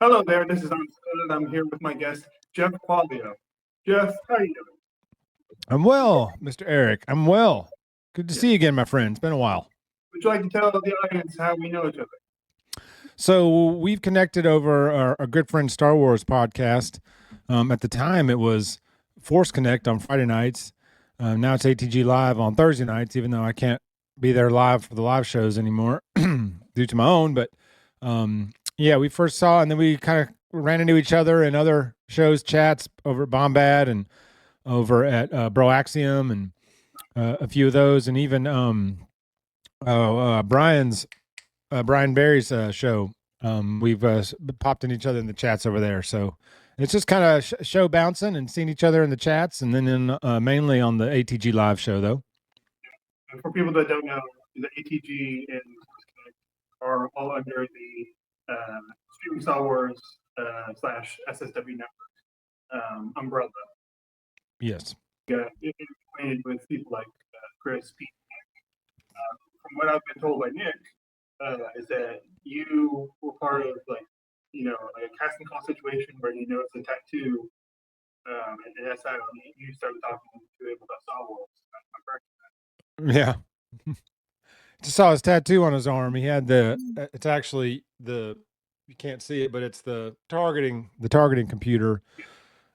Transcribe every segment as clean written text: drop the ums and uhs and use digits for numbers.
Hello there, this is Klaud. I'm here with my guest, Jeff Quallio. Jeff, how are you doing? I'm well, Mr. Eric. I'm well. Good to Yeah. see you again, my friend. It's been a while. Would you like to tell the audience how we know each other? So we've connected over our good friend Star Wars podcast. At the time, it was Force Connect on Friday nights. Now it's ATG Live on Thursday nights, even though I can't be there live for the live shows anymore due to my own. But yeah, we first saw, and then we kind of ran into each other in other shows, chats over at Bombad and over at Bro Axiom and a few of those, and even Brian Barry's show. We've popped in each other in the chats over there, so it's just kind of show bouncing and seeing each other in the chats, and then mainly on the ATG live show though. And for people that don't know, the ATG and Force Connect are all under the Streaming Star Wars / SSW network umbrella. Yes. Got acquainted with people like Chris, Pete. From what I've been told by Nick, is that you were part of like a casting call situation where you noticed a tattoo, and that's how you started talking to him about Star Wars. Am I correct? Yeah. Just saw his tattoo on his arm. He had it's actually you can't see it, but it's the targeting computer.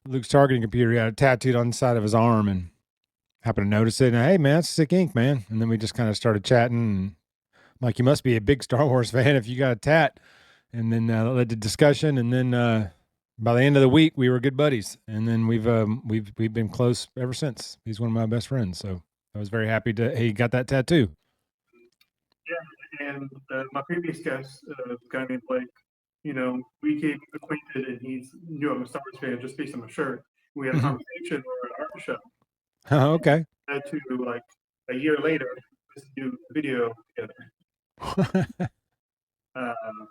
Luke's targeting computer. He had it tattooed on the side of his arm, and happened to notice it. And hey, man, that's sick ink, man. And then we just kind of started chatting. And I'm like, you must be a big Star Wars fan if you got a tat. And then that led to discussion. And then by the end of the week, we were good buddies. And then we've been close ever since. He's one of my best friends. So I was very happy he got that tattoo. Yeah, and my previous guest, a guy named Blake, we became acquainted, and he knew I'm a Star Wars fan just based on my shirt. We had a conversation or an art show. Oh, okay. Had to like a year later just do a video together.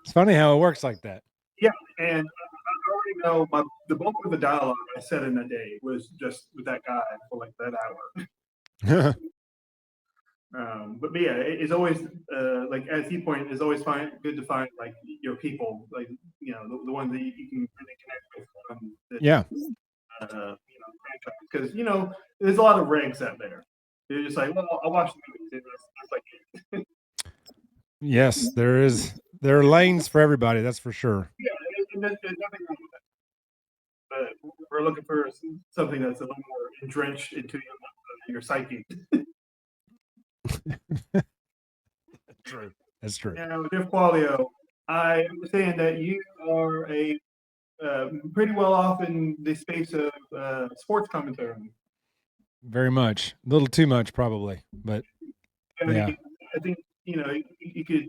It's funny how it works like that. Yeah, and I already know the bulk of the dialogue I said in a day was just with that guy for like that hour. But yeah, it's always like as he pointed, it's always good to find like your people, like the ones that you can really connect with. Yeah. Because there's a lot of regs out there. They're just like, well, I'll watch the movies. That's like yes, there is. There are lanes for everybody. That's for sure. Yeah, and there's nothing wrong with that. But we're looking for something that's a little more entrenched into your psyche. True. That's true. Now, Jeff Quallio, I understand that you are a pretty well off in the space of sports commentary. Very much. A little too much, probably. But yeah. I think you could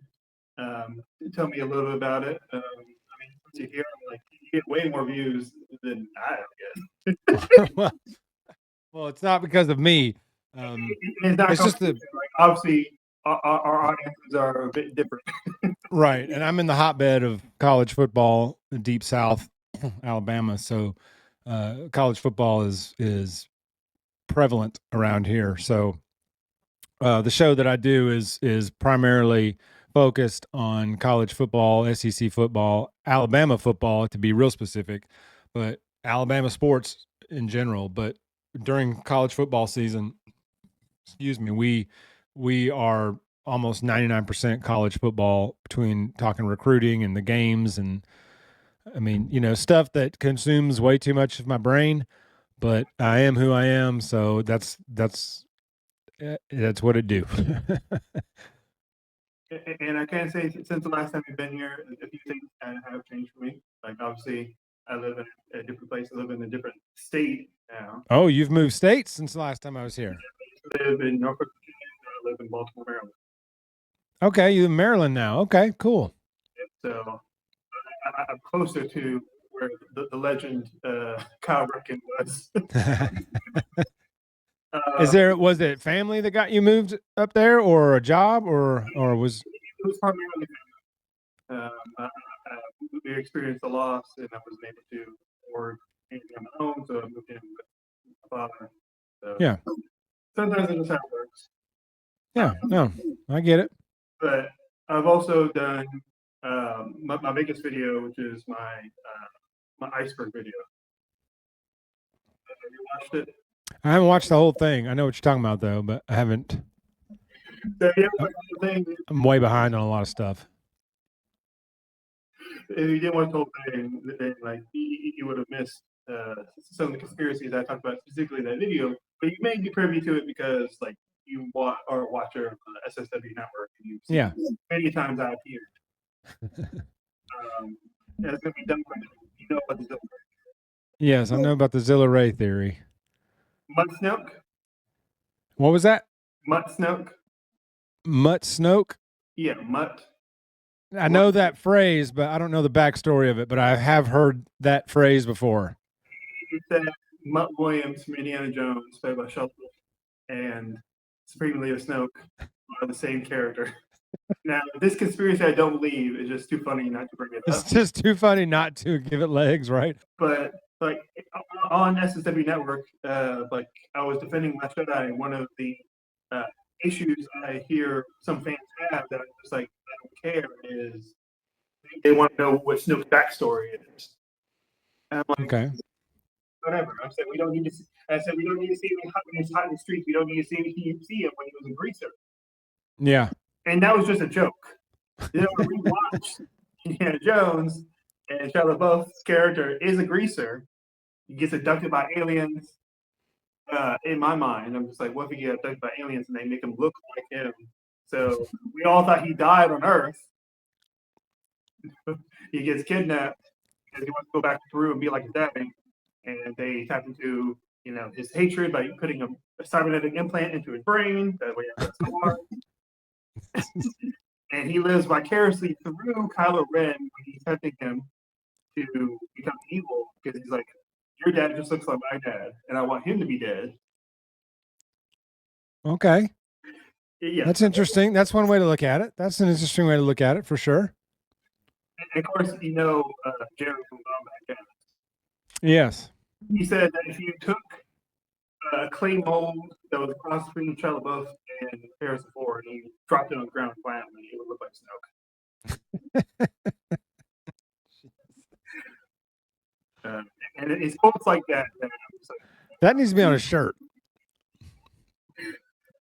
tell me a little bit about it. I mean, once you hear them, like you get way more views than I get. well, it's not because of me. It's just that obviously our audiences are a bit different. Right, and I'm in the hotbed of college football, the Deep South, Alabama. So college football is prevalent around here. So the show that I do is primarily focused on college football, SEC football, Alabama football, to be real specific, but Alabama sports in general. But during college football season, we are almost 99% college football, between talking recruiting and the games. And I mean, stuff that consumes way too much of my brain, but I am who I am. So that's what it do. And I can say since the last time you've been here, a few things have changed for me. Like obviously I live in a different place. I live in a different state now. Oh, you've moved states since the last time I was here. I live in Norfolk, Virginia. I live in Baltimore, Maryland. Okay, you're in Maryland now. Okay, cool. So I'm closer to where the legend Kyle Ripken was. Was it family that got you moved up there, or a job, or was? It was primarily family. We experienced a loss, and I wasn't able to afford anything on my own, so I moved in with my father. So yeah. Sometimes it's how it works. Yeah, no, I get it. But I've also done My biggest video, which is my iceberg video. Have you watched it? I haven't watched the whole thing. I know what you're talking about though, but I haven't. So yeah, the thing, I'm way behind on a lot of stuff. if you didn't watch the whole thing, then like you would have missed some of the conspiracies I talked about specifically in that video. But you may be privy to it because like you are a watcher of the SSW network and you've seen it many times out here. It's gonna be done by you know about the Zilla Ray. Yes, I know about the Zilla Ray theory. Mutt Snoke? What was that? Mutt Snoke? Mutt Snoke? Yeah, Mutt. I know that phrase, but I don't know the backstory of it. But I have heard that phrase before. It's that Mutt Williams from Indiana Jones, played by Shelton, and Supreme Leader Snoke are the same character. Now, this conspiracy I don't believe is just too funny not to bring it up. It's just too funny not to give it legs, right? But like on SSW Network, like I was defending Last Jedi, and one of the issues I hear some fans have that I'm just like I don't care is they want to know what Snoke's backstory is. And I'm like, Okay. whatever. I said we don't need to. I said we don't need to see him when he's hot in the streets. We don't need to see him when he was a greaser. Yeah. And that was just a joke. You know, rewatch Indiana Jones, and Shia LaBeouf's character is a greaser. He gets abducted by aliens. In my mind, I'm just like, what if he gets abducted by aliens and they make him look like him? So we all thought he died on Earth. He gets kidnapped because he wants to go back to Peru and be like his daddy. And they tap into, you know, his hatred by putting a cybernetic implant into his brain. That way, that's hard. And he lives vicariously through Kylo Ren when he's tempting him to become evil because he's like, your dad just looks like my dad, and I want him to be dead. Okay. Yeah. That's interesting. That's one way to look at it. That's an interesting way to look at it for sure. And of course, you know, Jerry from Back. Yes. He said that if you took a clay mold that was a cross between Shia LaBeouf and Harrison Ford and you dropped it on the ground flatly, it would look like Snoke. And it's quotes like that. That needs to be on a shirt.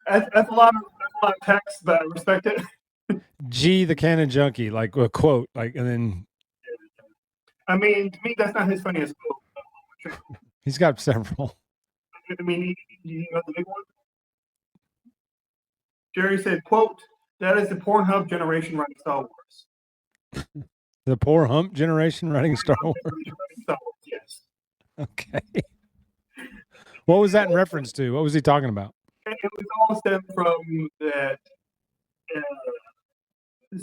That's a lot of text, but I respect it. G, the canon junkie, like a quote, like, and then. I mean, to me, that's not his funniest quote. He's got several. I mean, you know the big one? Jerry said, quote, that is the Pornhub generation writing Star Wars. The poor hump generation writing Star Wars? Yes. Okay. What was that in reference to? What was he talking about? It was all stemmed from that.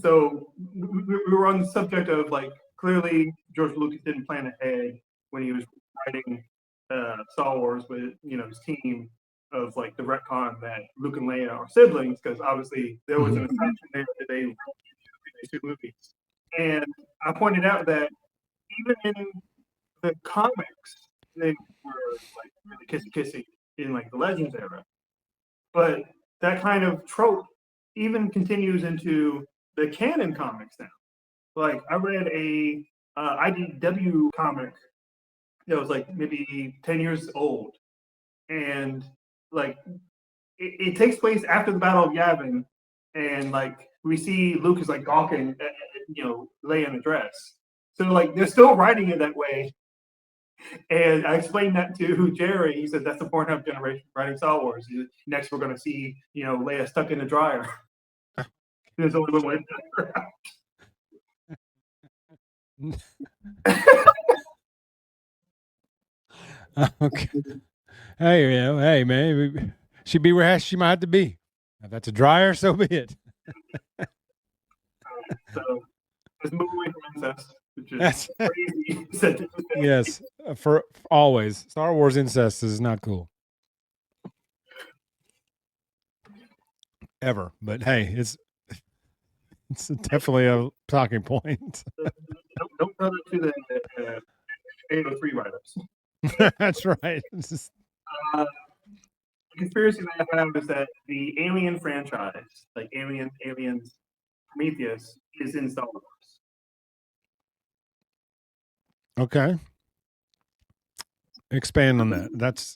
So we were on the subject of like, clearly George Lucas didn't plan ahead when he was writing Star Wars with, you know, his team of like the retcon that Luke and Leia are siblings, because obviously there was an assumption there that they wrote these two movies. And I pointed out that even in the comics, they were like really kissy in like the Legends era. But that kind of trope even continues into the canon comics now. Like I read a IDW comic that was like maybe 10 years old, and like it takes place after the Battle of Yavin, and like we see Luke is like gawking at, you know, Leia in a dress. So like they're still writing it that way. And I explained that to Jerry. He said that's the Pornhub generation writing Star Wars. Next, we're going to see, you know, Leia stuck in the dryer. There's only one way. Okay. Hey, you know, hey, man, she be where she might have to be. If that's a dryer, so be it. So let's move away from incest, which is crazy. Yes, for always. Star Wars incest is not cool. Ever. But hey, it's definitely a talking point. Don't brother to the 803 writers. That's right. The conspiracy that I have is that the Alien franchise, like Aliens, Prometheus, is in Star Wars. Okay. Expand on that.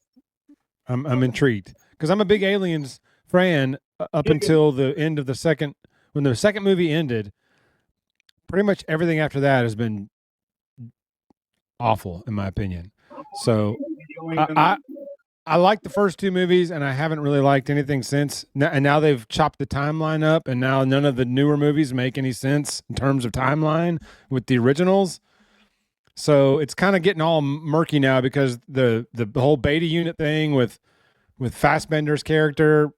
I'm intrigued because I'm a big Aliens fan up until the end of the second. When the second movie ended, pretty much everything after that has been awful, in my opinion. So I like the first two movies, and I haven't really liked anything since. And now they've chopped the timeline up, and now none of the newer movies make any sense in terms of timeline with the originals. So it's kind of getting all murky now because the whole beta unit thing with Fassbender's character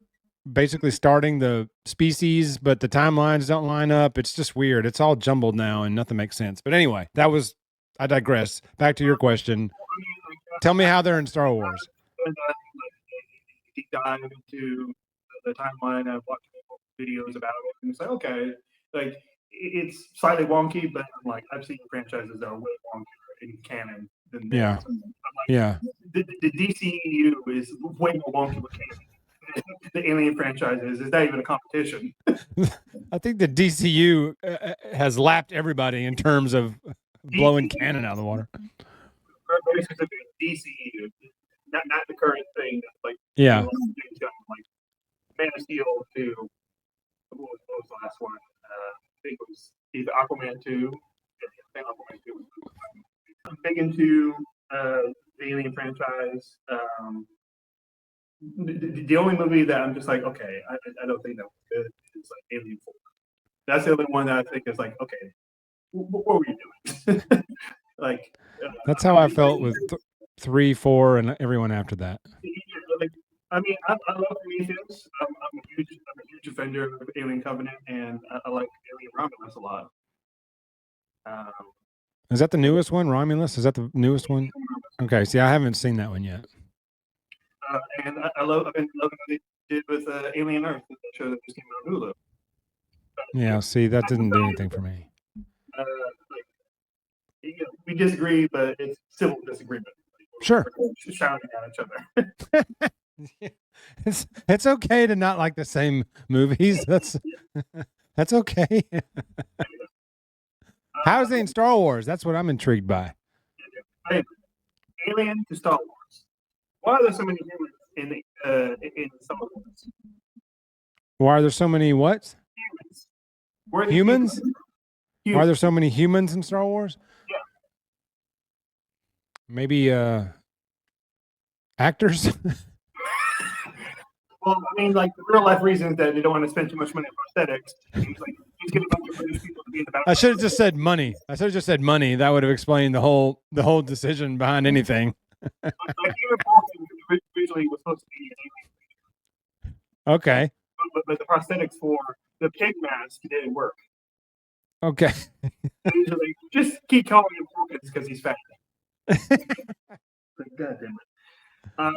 basically starting the species, but the timelines don't line up. It's just weird. It's all jumbled now, and nothing makes sense. But anyway, I digress. Back to your question. Tell me how they're in Star Wars. Deep dive into the timeline. I've watched videos about it, and it's like, okay, like it's slightly wonky, but I'm like, I've seen franchises that are way wonkier in canon than this. Yeah. Yeah. The DCEU is way more wonky with canon. The Alien franchises is not even a competition. I think the DCU has lapped everybody in terms of blowing canon out of the water. Very specific DCEU, not the current thing. Like yeah, like Man of Steel to what was the last one? I think it was either Aquaman 2. I think Aquaman 2. I'm big into the Alien franchise. The only movie that I'm just like, okay, I don't think that was good is like Alien 4. That's the only one that I think is like, okay, what were you doing? Like that's how I felt with 3, 4, and everyone after that. Like, I mean, I love Prometheus. I'm a huge offender of Alien Covenant, and I like Alien Romulus a lot. Is that the newest one, Romulus? Is that the newest one? Okay, see, I haven't seen that one yet. And I've been loving what they did with Alien Earth, the show that just came out on Hulu. Yeah, see, that didn't do anything for me. We disagree, but it's civil disagreement. Sure. We're shouting at each other. It's okay to not like the same movies. That's okay. How's it in Star Wars? That's what I'm intrigued by. Alien to Star Wars. Why are there so many humans in Star Wars? Why are there so many what? Humans. Humans? Why are there so many humans in Star Wars? Yeah. Maybe actors? Well, I mean, like the real life reasons that they don't want to spend too much money on prosthetics. Like, just get a bunch of British people to be in the background. I should have just said money. That would have explained the whole decision behind anything. Like even Paul originally was supposed to be okay. But the prosthetics for the pig mask didn't work. Okay. Usually, just keep calling him Porkins because he's fat. God damn it.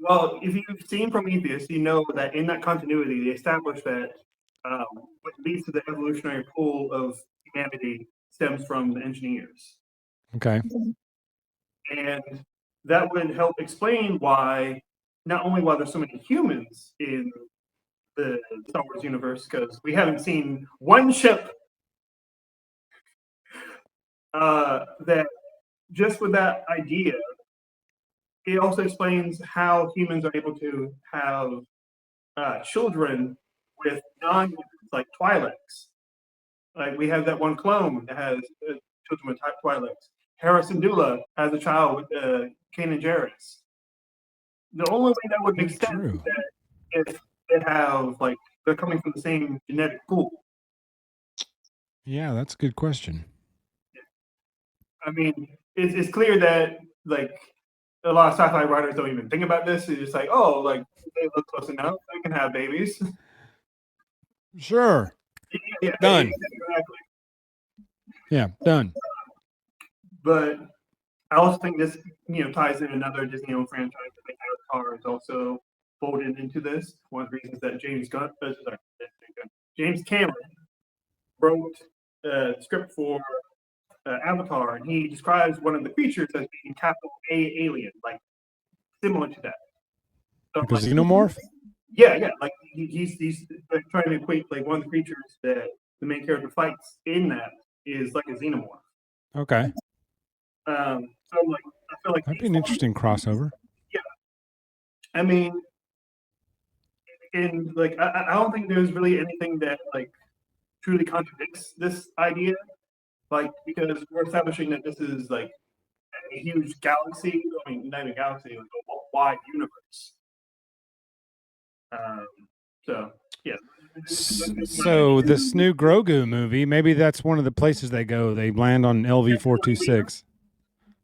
Well, if you've seen Prometheus, you know that in that continuity, they established that what leads to the evolutionary pull of humanity stems from the engineers. Okay. And that would help explain why, not only why there's so many humans in the Star Wars universe, because we haven't seen one ship that just with that idea, it also explains how humans are able to have children with non-humans, like Twi'leks. Like we have that one clone that has children with Twi'leks. Harrison Dula has a child with Kanan Jarrus. The only way that would make sense is that if they have like they're coming from the same genetic pool. Yeah, that's a good question. I mean, it's clear that like a lot of sci-fi writers don't even think about this. It's just like, oh, like they look close enough, they can have babies. Sure. Yeah, done. Exactly. Yeah, done. But I also think this, ties in another Disney-owned franchise. I think Avatar is also folded into this. One of the reasons that James Cameron wrote a script for Avatar, and he describes one of the creatures as being capital A alien, like similar to that. So, like a xenomorph? Yeah. Like he's like, trying to equate like one of the creatures that the main character fights in that is like a xenomorph. Okay. So I'm like, I feel like That'd be an interesting crossover. Yeah, I mean, and like I don't think there's really anything that like truly contradicts this idea, like because we're establishing that this is like a huge galaxy. I mean, not even galaxy, like a wide universe. Um, so yeah. So this new Grogu movie, maybe that's one of the places they go. They land on LV-426.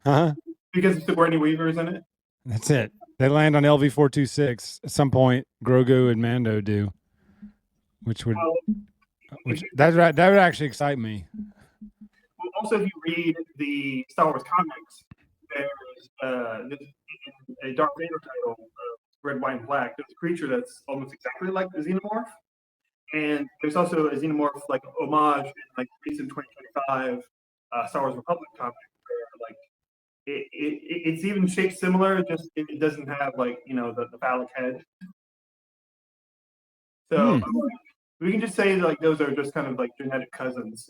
Huh? Because Sigourney Weaver is in it. That's it. They land on LV-426 at some point. Grogu and Mando do, which would, that would actually excite me. Also, if you read the Star Wars comics, there's a Darth Vader title, Red, White, and Black. There's a creature that's almost exactly like the Xenomorph, and there's also a Xenomorph like homage in like recent 2025 Star Wars Republic comic where like it's even shaped similar, just it doesn't have like the phallic head. So we can just say like those are just kind of like genetic cousins.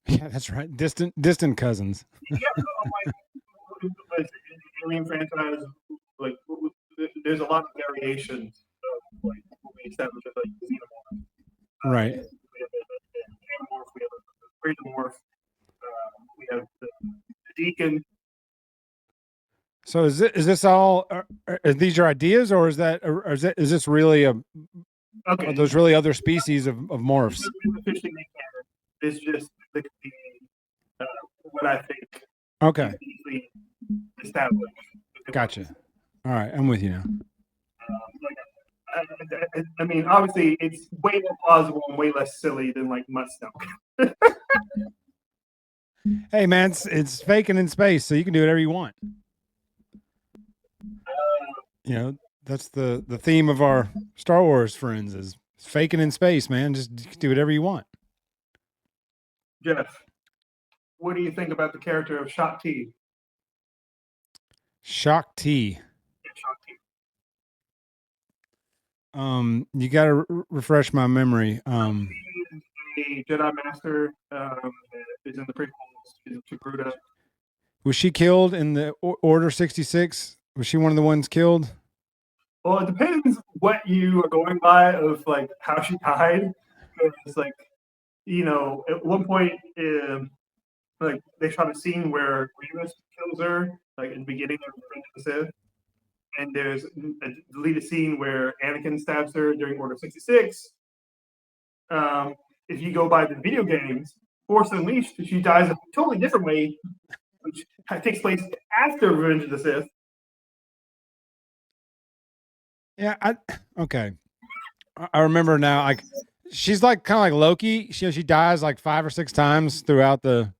Yeah, that's right. Distant cousins. Yeah, like Alien franchise, like there's a lot of variations of like what we established as like xenomorph. Right. We have the Animorph, we have the Greatomorph, we have the Deacon. So is this all? Are these your ideas, or is this really a? Okay. Are those really other species of morphs? Officially make canon. It's just what I think. Okay. Easily established. Gotcha. All right, I'm with you now. I mean, obviously, it's way more plausible and way less silly than like Mudstone. Hey, man, it's faking in space, so you can do whatever you want. You know, that's the theme of our Star Wars friends is faking in space, man. Just do whatever you want. Jeff, what do you think about the character of Shock T? Shock T. Yeah, Shock T. You got to refresh my memory. A Jedi Master is in the prequels. To Gruda. Was she killed in the Order 66? Was she one of the ones killed? Well, it depends what you are going by of like how she died. It's like, at one point, like they shot a scene where Grievous kills her, like in the beginning of Revenge of the Sith, and there's a deleted scene where Anakin stabs her during Order 66. If you go by the video games, Force Unleashed, she dies a totally different way, which takes place after Revenge of the Sith. Yeah, okay. I remember now. Like, she's like kind of like Loki. She dies like 5 or 6 times throughout the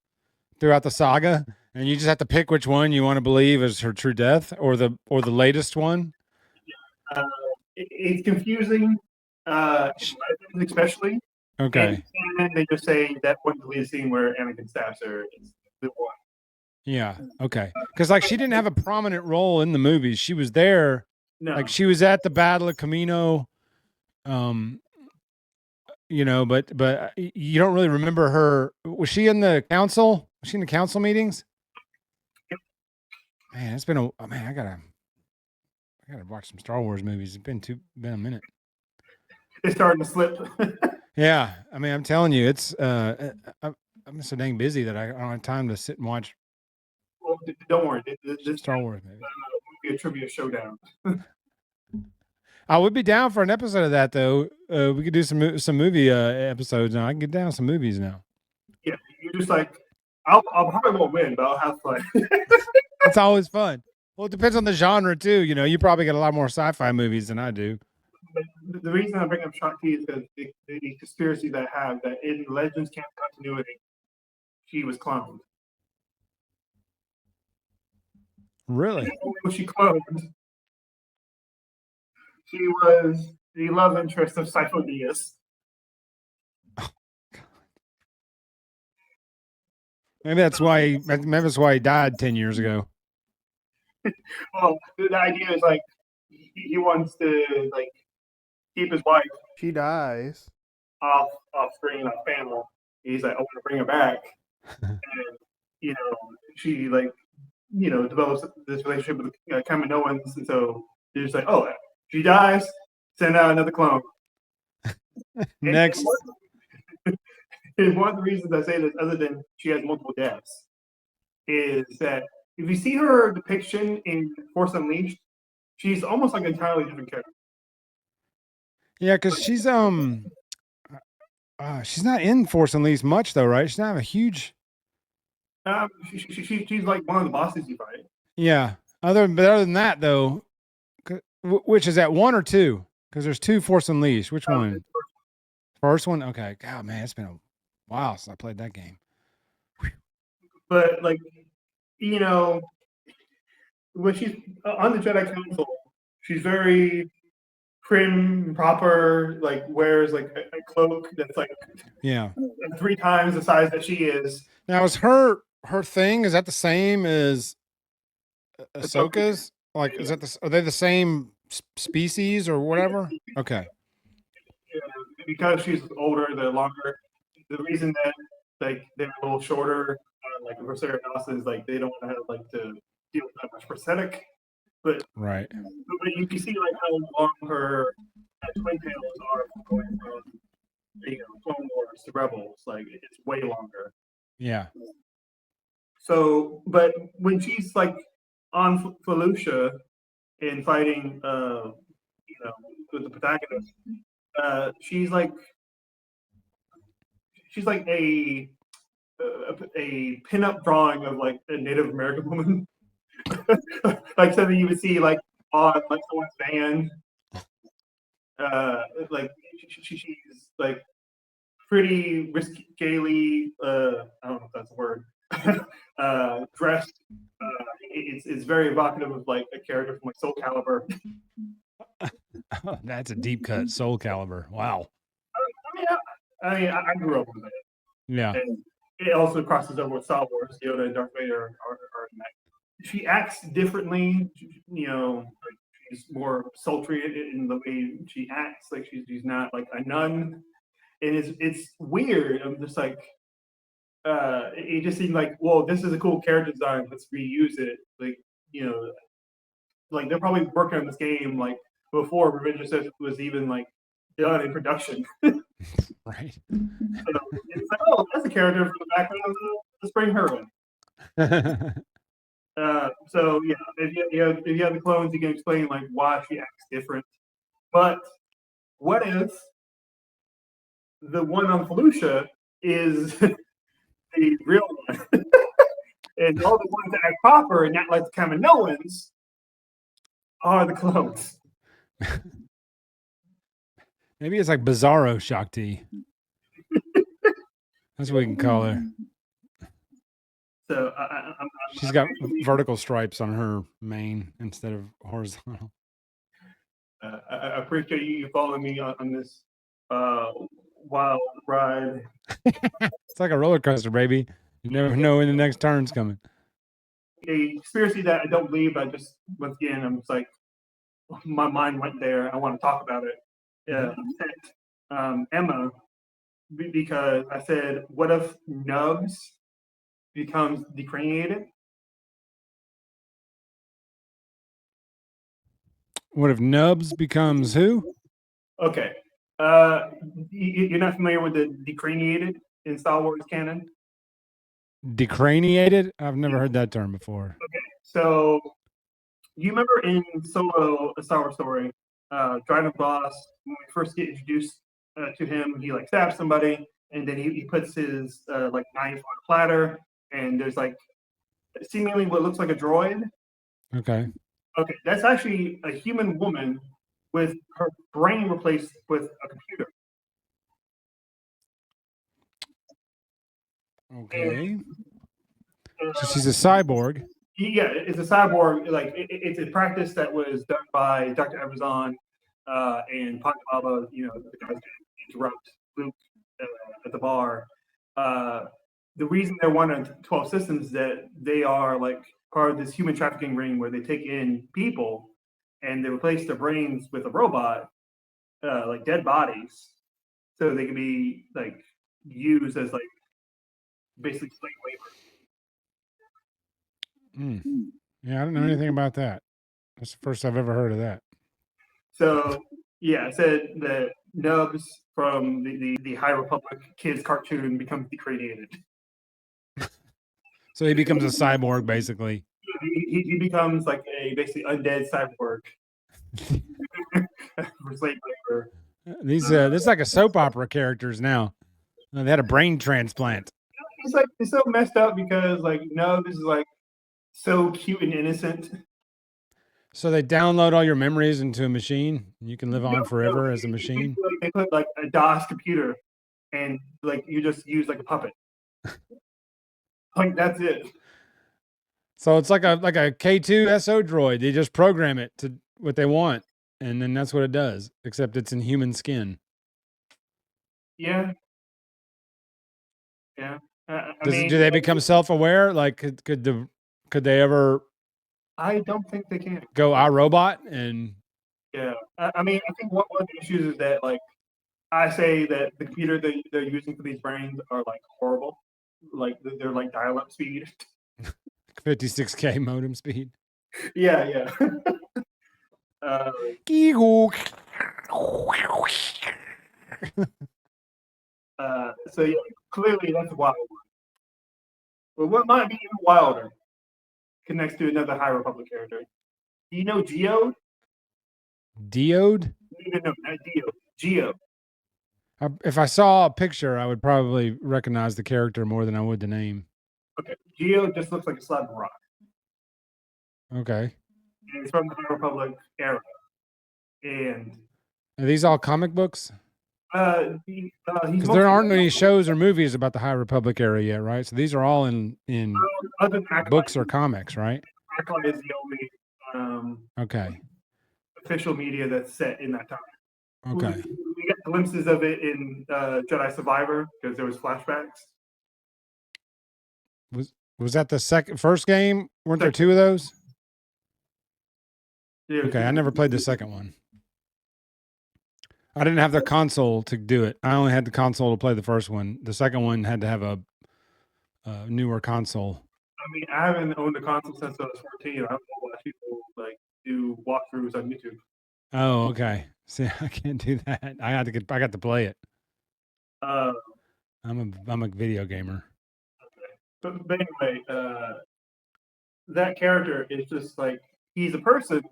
saga, and you just have to pick which one you want to believe is her true death or the latest one. It's confusing, especially. Okay. And they just say that one deleted scene where Anakin stabs her is the one. Yeah. Okay. Because like she didn't have a prominent role in the movies. She was there. No. Like she was at the Battle of Camino. But you don't really remember her. Was she in the council? Was she in the council meetings? Yep. Man, it's been I gotta watch some Star Wars movies. It's been a minute. It's starting to slip. Yeah, I mean, I'm telling you, it's I'm so dang busy that I don't have time to sit and watch. Well, don't worry, this Star Wars movie. Will be a trivia showdown. I would be down for an episode of that, though. We could do some movie episodes now. I can get down some movies now. Yeah, you're just like, I'll probably won't win, but I'll have fun. It's always fun. Well, it depends on the genre too. You probably get a lot more sci-fi movies than I do. But the reason I bring up Shock T is because the conspiracy that I have that in Legends Camp continuity, she was cloned. Really? And when she cloned, she was the love interest of Sifo-Dyas. Maybe that's why he died 10 years ago. Well, the idea is like he wants to like keep his wife. She dies off screen, off panel. He's like, I want to bring her back. And you know, she develops this relationship with Kaminoans, and so they're just like, oh, she dies, send out another clone. Next. And one of the reasons I say this, other than she has multiple deaths, is that if you see her depiction in Force Unleashed, she's almost like an entirely different character. Yeah, because she's not in Force Unleashed much though, right? She's not a huge. She's like one of the bosses you fight. Yeah. Other than that though, which is at 1 or 2? Because there's 2 Force Unleashed. Which one? First one. Okay. God, man, it's been a while since I played that game. But like, when she's on the Jedi Council, she's very prim and proper. Like wears like a cloak that's like 3 times the size that she is. Now, is her thing? Is that the same as Ahsoka's? Like, are they the same species or whatever? Okay. Because she's older, they're longer. The reason that like they're a little shorter, like Rosario Dawson, is like they don't want to have like to deal with that much prosthetic. But right. But you can see like how long her twin tails are going from Clone Wars to Rebels. Like it's way longer. Yeah. So, but when she's like on Felucia and fighting, with the protagonist, she's like a pinup drawing of like a Native American woman, like something you would see like on like someone's van. Like she's like pretty gaily, I don't know if that's a word, dressed. It's very evocative of like a character from like Soul Calibur. That's a deep cut, Soul Calibur. Wow. I grew up with it. Yeah. And it also crosses over with Star Wars. Yoda and Darth Vader are in that. She acts differently. Like she's more sultry in the way she acts. Like she's not like a nun. And it's weird. I'm just like, it just seemed like, well, this is a cool character design. Let's reuse it. Like, like they're probably working on this game like before Revenge of the Sith was even like done in production. Right. So it's like, oh, that's a character from the background. Let's bring her in. So yeah, if you have the clones, you can explain like why she acts different. But what if the one on Felucia is the real one, and all the ones that act proper and not like the Kaminoans are the clones? Maybe it's like Bizarro Shakti. That's what we can call her. So she's got vertical stripes on her mane instead of horizontal. I appreciate you following me on this wild ride. It's like a roller coaster, baby. You never know when the next turn's coming. A conspiracy that I don't believe. I just once again, I'm just like, my mind went there. I want to talk about it. Yeah, Emma, because I said, what if Nubs becomes decraniated? What if Nubs becomes who? Okay. You're not familiar with the decraniated in Star Wars canon? Decraniated? I've never heard that term before. Okay. So you remember in Solo, A Star Wars Story, Dryden Boss, when we first get introduced to him, he like stabs somebody, and then he puts his like knife on a platter, and there's like seemingly what looks like a droid. Okay. Okay, that's actually a human woman with her brain replaced with a computer. Okay. So she's a cyborg. Yeah, it's a cyborg. Like it's a practice that was done by Dr. Evazan and Ponte Baba. The guys that interrupt Luke at the bar. The reason they're one of 12 systems is that they are like part of this human trafficking ring where they take in people and they replace their brains with a robot, like dead bodies, so they can be like used as like basically slave labor. Yeah, I don't know anything about that. That's the first I've ever heard of that. So yeah, it said that Nubs from the High Republic kids cartoon becomes decraniated. So he becomes a cyborg, basically. He becomes like a basically undead cyborg for slave labor. This is like a soap opera characters now. They had a brain transplant. It's so messed up because like Nubs is like so cute and innocent. So they download all your memories into a machine. And you can live on forever as a machine. They put like a DOS computer, and like you just use like a puppet. Like that's it. So it's like a K2 SO droid. They just program it to what they want, and then that's what it does. Except it's in human skin. Yeah. Yeah. Do they become self-aware? Like, could they ever? I don't think they can go iRobot and. Yeah, I mean, I think one of the issues is that like I say that the computer that they're using for these brains are like horrible, like they're like dial-up speed. 56K modem speed. Yeah. So yeah, clearly that's wild. But what might be even wilder connects to another High Republic character. Do you know Geode? Geode? No, not Geode. Geo. If I saw a picture, I would probably recognize the character more than I would the name. Okay, Geo just looks like a slab of rock. Okay. And it's from the High Republic era. And are these all comic books? Because there aren't any shows or movies about the High Republic era yet, right? So these are all in books or comics, right? Acolyte is the only okay official media that's set in that time. Okay. We got glimpses of it in Jedi Survivor because there was flashbacks. Was that the first game? Weren't there two of those? Yeah, okay, I never played the second one. I didn't have the console to do it. I only had the console to play the first one. The second one had to have a newer console. I mean, I haven't owned a console since I was 14. I don't know why people like do walkthroughs on YouTube. Oh, okay. See, I can't do that. I got to play it. I'm a video gamer. Okay. But anyway, that character is just like he's a person.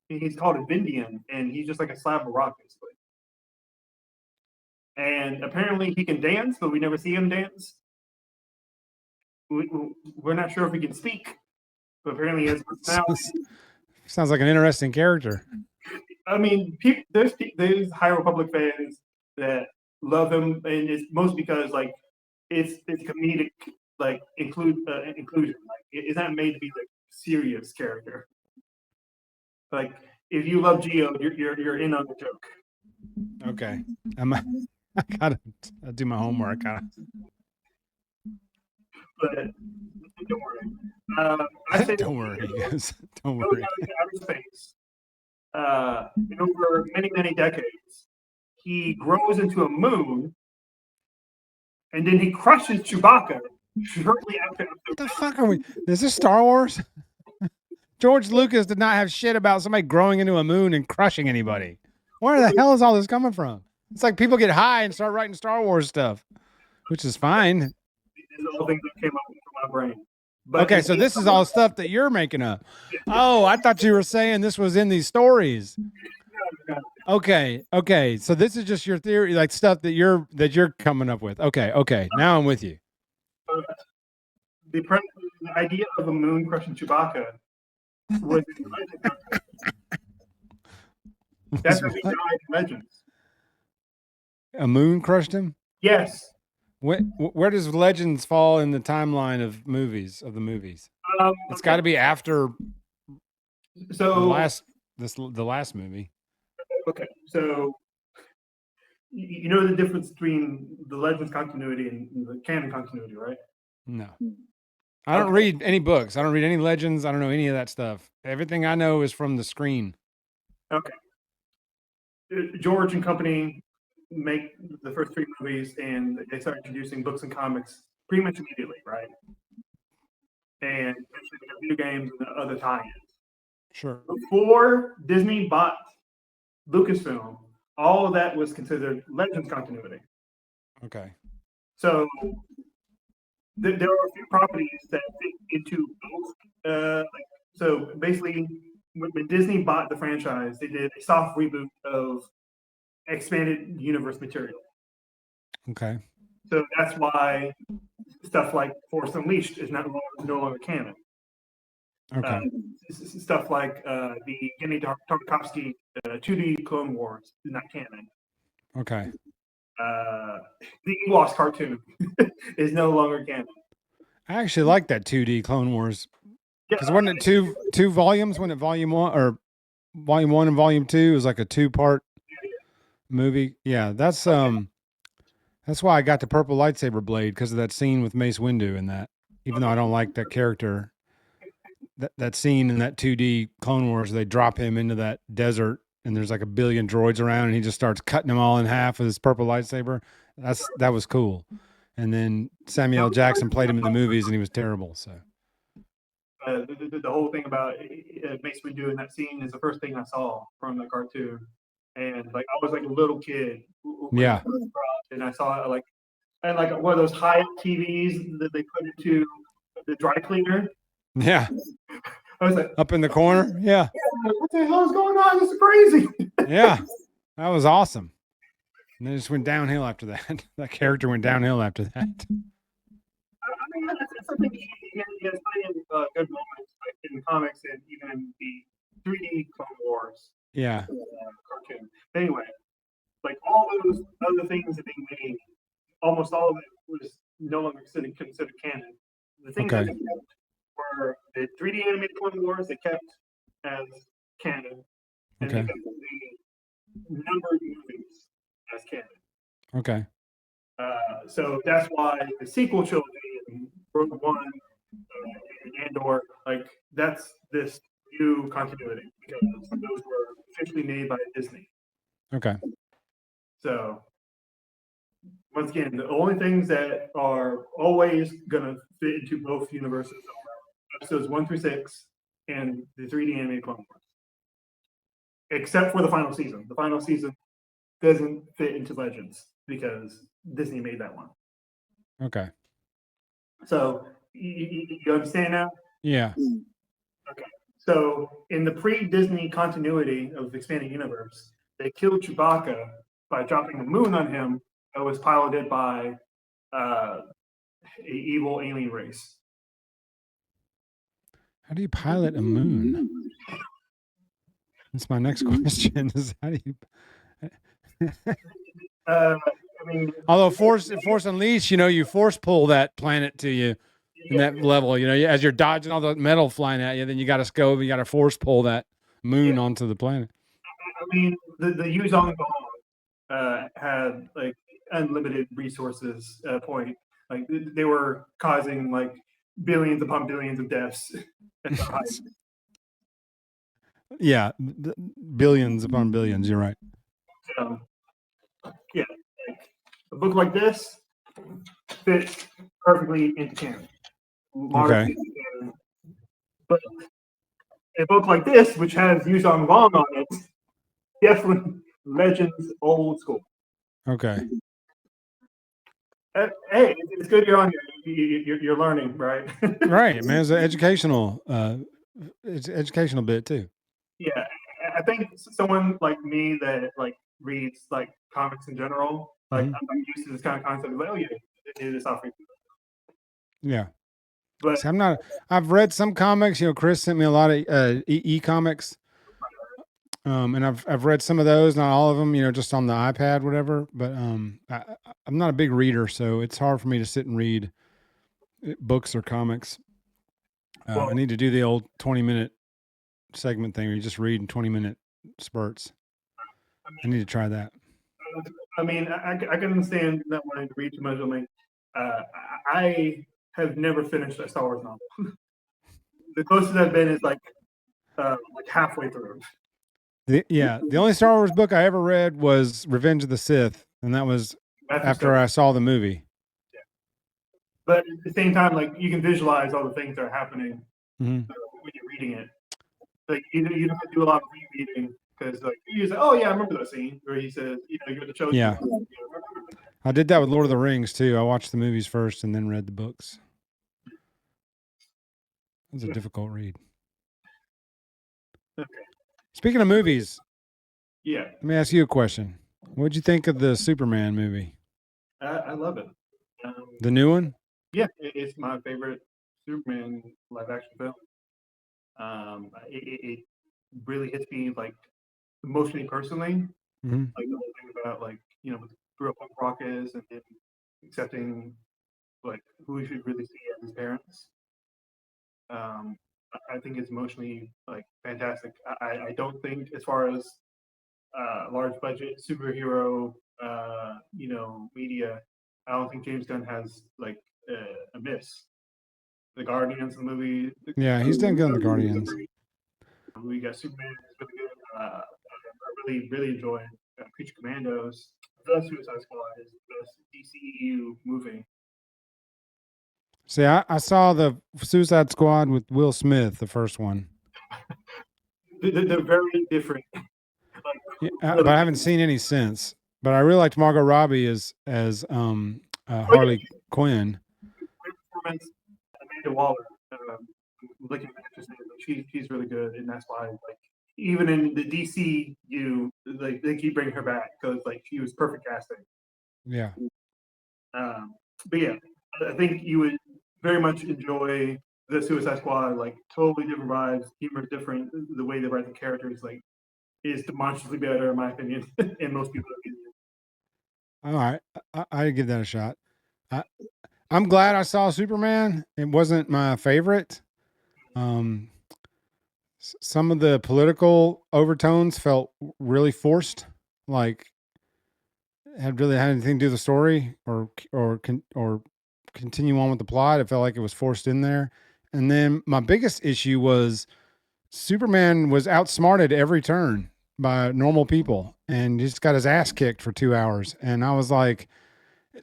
He's called a Vindian, and he's just like a slab of rock, basically. And apparently he can dance, but we never see him dance. We're not sure if he can speak, but apparently he has personality. Sounds like an interesting character. I mean, there's High Republic fans that love him, and it's most because like it's comedic, like inclusion. Like it's not made to be like serious character. Like if you love Geo, you're in on the joke. Okay, I gotta do my homework. But don't worry. I say don't worry, guys. Don't worry. Outer space. Over many decades, he grows into a moon, and then he crushes Chewbacca shortly after. What the fuck are we? Is this Star Wars? George Lucas did not have shit about somebody growing into a moon and crushing anybody. Where the hell is all this coming from? It's like people get high and start writing Star Wars stuff, which is fine. These are all things that came up from my brain. But okay, so this is all stuff that you're making up. Oh, I thought you were saying this was in these stories. Okay. So this is just your theory, like stuff that you're coming up with. Okay. Now I'm with you. The idea of a moon crushing Chewbacca was that's what we died in Legends. A moon crushed him? Yes. Where does Legends fall in the timeline of the movies? It's got to be after. So the last movie. Okay, so you know the difference between the Legends continuity and the canon continuity, right? No, I don't read any books. I don't read any Legends. I don't know any of that stuff. Everything I know is from the screen. Okay. George and company make the first 3 movies, and they start introducing books and comics pretty much immediately, right? and especially because video games and other tie-ins. Sure. Before Disney bought Lucasfilm, all of that was considered Legends continuity. Okay. So there are a few properties that fit into both. So basically, when Disney bought the franchise, they did a soft reboot of expanded universe material. Okay. So that's why stuff like Force Unleashed is no longer canon. Okay. Stuff like the Genndy Tartakovsky 2D Clone Wars is not canon. Okay. The Ewoks cartoon is no longer canon. I actually like that 2D Clone Wars because wasn't it two volumes? Wasn't it volume 1 or volume 1 and volume 2? It was like a 2-part movie. Yeah, that's why I got the purple lightsaber blade, because of that scene with Mace Windu in that. Even though I don't like that character, that scene in that 2D Clone Wars, they drop him into that desert and there's like a billion droids around and he just starts cutting them all in half with his purple lightsaber. That was cool. And then Samuel L. Jackson played him in the movies and he was terrible. So the whole thing about Mace Windu in that scene is the first thing I saw from the cartoon, and like I was like a little kid. Yeah. And I saw it and one of those high TVs that they put into the dry cleaner. Yeah. I was like, up in the corner. Yeah. What the hell is going on? This is crazy. Yeah. That was awesome. And then it just went downhill after that. That character went downhill after that. I mean, that's something he has plenty of good moments in the comics and even in the 3D Clone Wars. Yeah. Cartoon. But anyway, like all those other things that they made, almost all of it was no longer considered canon. The things that they kept were the 3D animated Clone Wars. They kept as canon, and they kept the numbered movies as canon. Okay. So that's why the sequel trilogy and Rogue One and Andor, like that's this new continuity because those were officially made by Disney. Okay. So once again, the only things that are always gonna fit into both universes are episodes 1 through 6 and the 3D animated Clone Wars, except for the final season. The final season doesn't fit into Legends because Disney made that one. Okay. So you understand now? Yeah. Okay. So in the pre-Disney continuity of the expanding universe, they killed Chewbacca by dropping the moon on him that was piloted by an evil alien race. How do you pilot a moon? That's my next question. Is how do you? I mean, although Force Unleashed, you force pull that planet to you in that level. As you're dodging all the metal flying at you, then you got to scope, you got to force pull that moon onto the planet. I mean, the Yuzong Gong had like unlimited resources at a point. Like they were causing like billions upon billions of deaths. Yeah, billions upon billions. You're right. So, yeah, a book like this fits perfectly into canon. Okay. Canon. But a book like this, which has Yuzong Long on it, definitely Legends old school. Okay. Hey, it's good you're on here. You're learning, right? Right, man. It's an educational. It's an educational bit too. Yeah, I think someone like me that like reads like comics in general, like I'm used to this kind of concept. Like, oh yeah, it is off. Yeah. But see, I've read some comics. Chris sent me a lot of e-comics. And I've read some of those, not all of them, just on the iPad, whatever. But I'm not a big reader, so it's hard for me to sit and read books or comics. I need to do the old 20-minute segment thing where you just read in 20-minute spurts. I need to try that. I mean, I can understand not wanting to read too much. I mean, I have never finished a Star Wars novel. The closest I've been is like halfway through. The only Star Wars book I ever read was Revenge of the Sith, and that was after I saw the movie. Yeah. but at the same time, like you can visualize all the things that are happening Mhm. when you're reading it. Like you don't have to do a lot of rereading because like you say, oh yeah, I remember that scene where he says, you're the chosen Yeah. one. I did that with Lord of the Rings too. I watched the movies first and then read the books. It was a difficult read. Okay. Speaking of movies, Yeah, let me ask you a question. What'd you think of the Superman movie? I love it. The new one? Yeah, it's my favorite Superman live action film. It really hits me like emotionally, personally. Mm-hmm. Like the whole thing about like what grew up punk rock is, and him accepting like who he should really see as his parents. Um, I think it's emotionally like fantastic. I don't think as far as large budget superhero media, I don't think James Gunn has like a miss. The Guardians movie. Yeah, he's done good on the Guardians. We got Superman is really good. I really enjoy Creature Commandos. The Suicide Squad is the best DCEU movie. See, I saw the Suicide Squad with Will Smith, the first one. They're very different. Yeah, but I haven't seen any since. But I really liked Margot Robbie as Harley Quinn. Great performance. Amanda Waller, looking at actress name, she's really good, and that's why like even in the DCU, like they keep bringing her back because like she was perfect casting. Yeah. But yeah, I think you would very much enjoy the Suicide Squad. Like totally different vibes, humor different. The way they write the characters like is demonstrably better in my opinion, in most people's opinion. All right. I'd give that a shot. I, I'm glad I saw Superman. It wasn't my favorite. Um, some of the political overtones felt really forced, like had really had anything to do with the story or continue on with the plot. It felt like it was forced in there. And then my biggest issue was Superman was outsmarted every turn by normal people and just got his ass kicked for 2 hours. And I was like,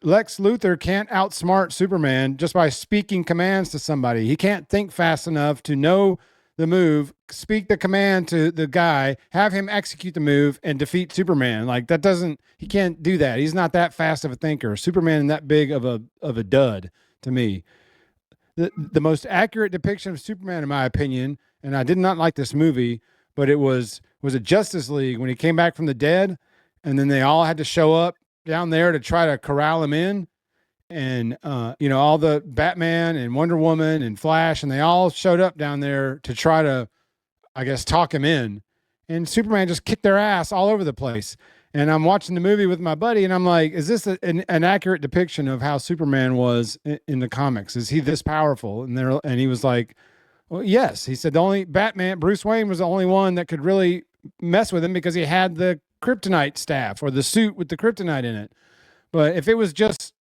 Lex Luthor can't outsmart Superman just by speaking commands to somebody. He can't think fast enough to know the move, speak the command to the guy, have him execute the move, and defeat Superman. Like that doesn't. He can't do that. He's not that fast of a thinker. Superman that big of a dud to me. The most accurate depiction of Superman, in my opinion, and I did not like this movie, but it was it Justice League when he came back from the dead, and then they all had to show up down there to try to corral him in, and all the Batman and Wonder Woman and Flash, and they all showed up down there to try to, I guess, talk him in, and Superman just kicked their ass all over the place. And I'm watching the movie with my buddy, and I'm like, "Is this an accurate depiction of how Superman was in the comics? Is he this powerful?" And he was like, "Well, yes." He said the only Batman, Bruce Wayne, was the only one that could really mess with him because he had the kryptonite staff or the suit with the kryptonite in it. But if it was just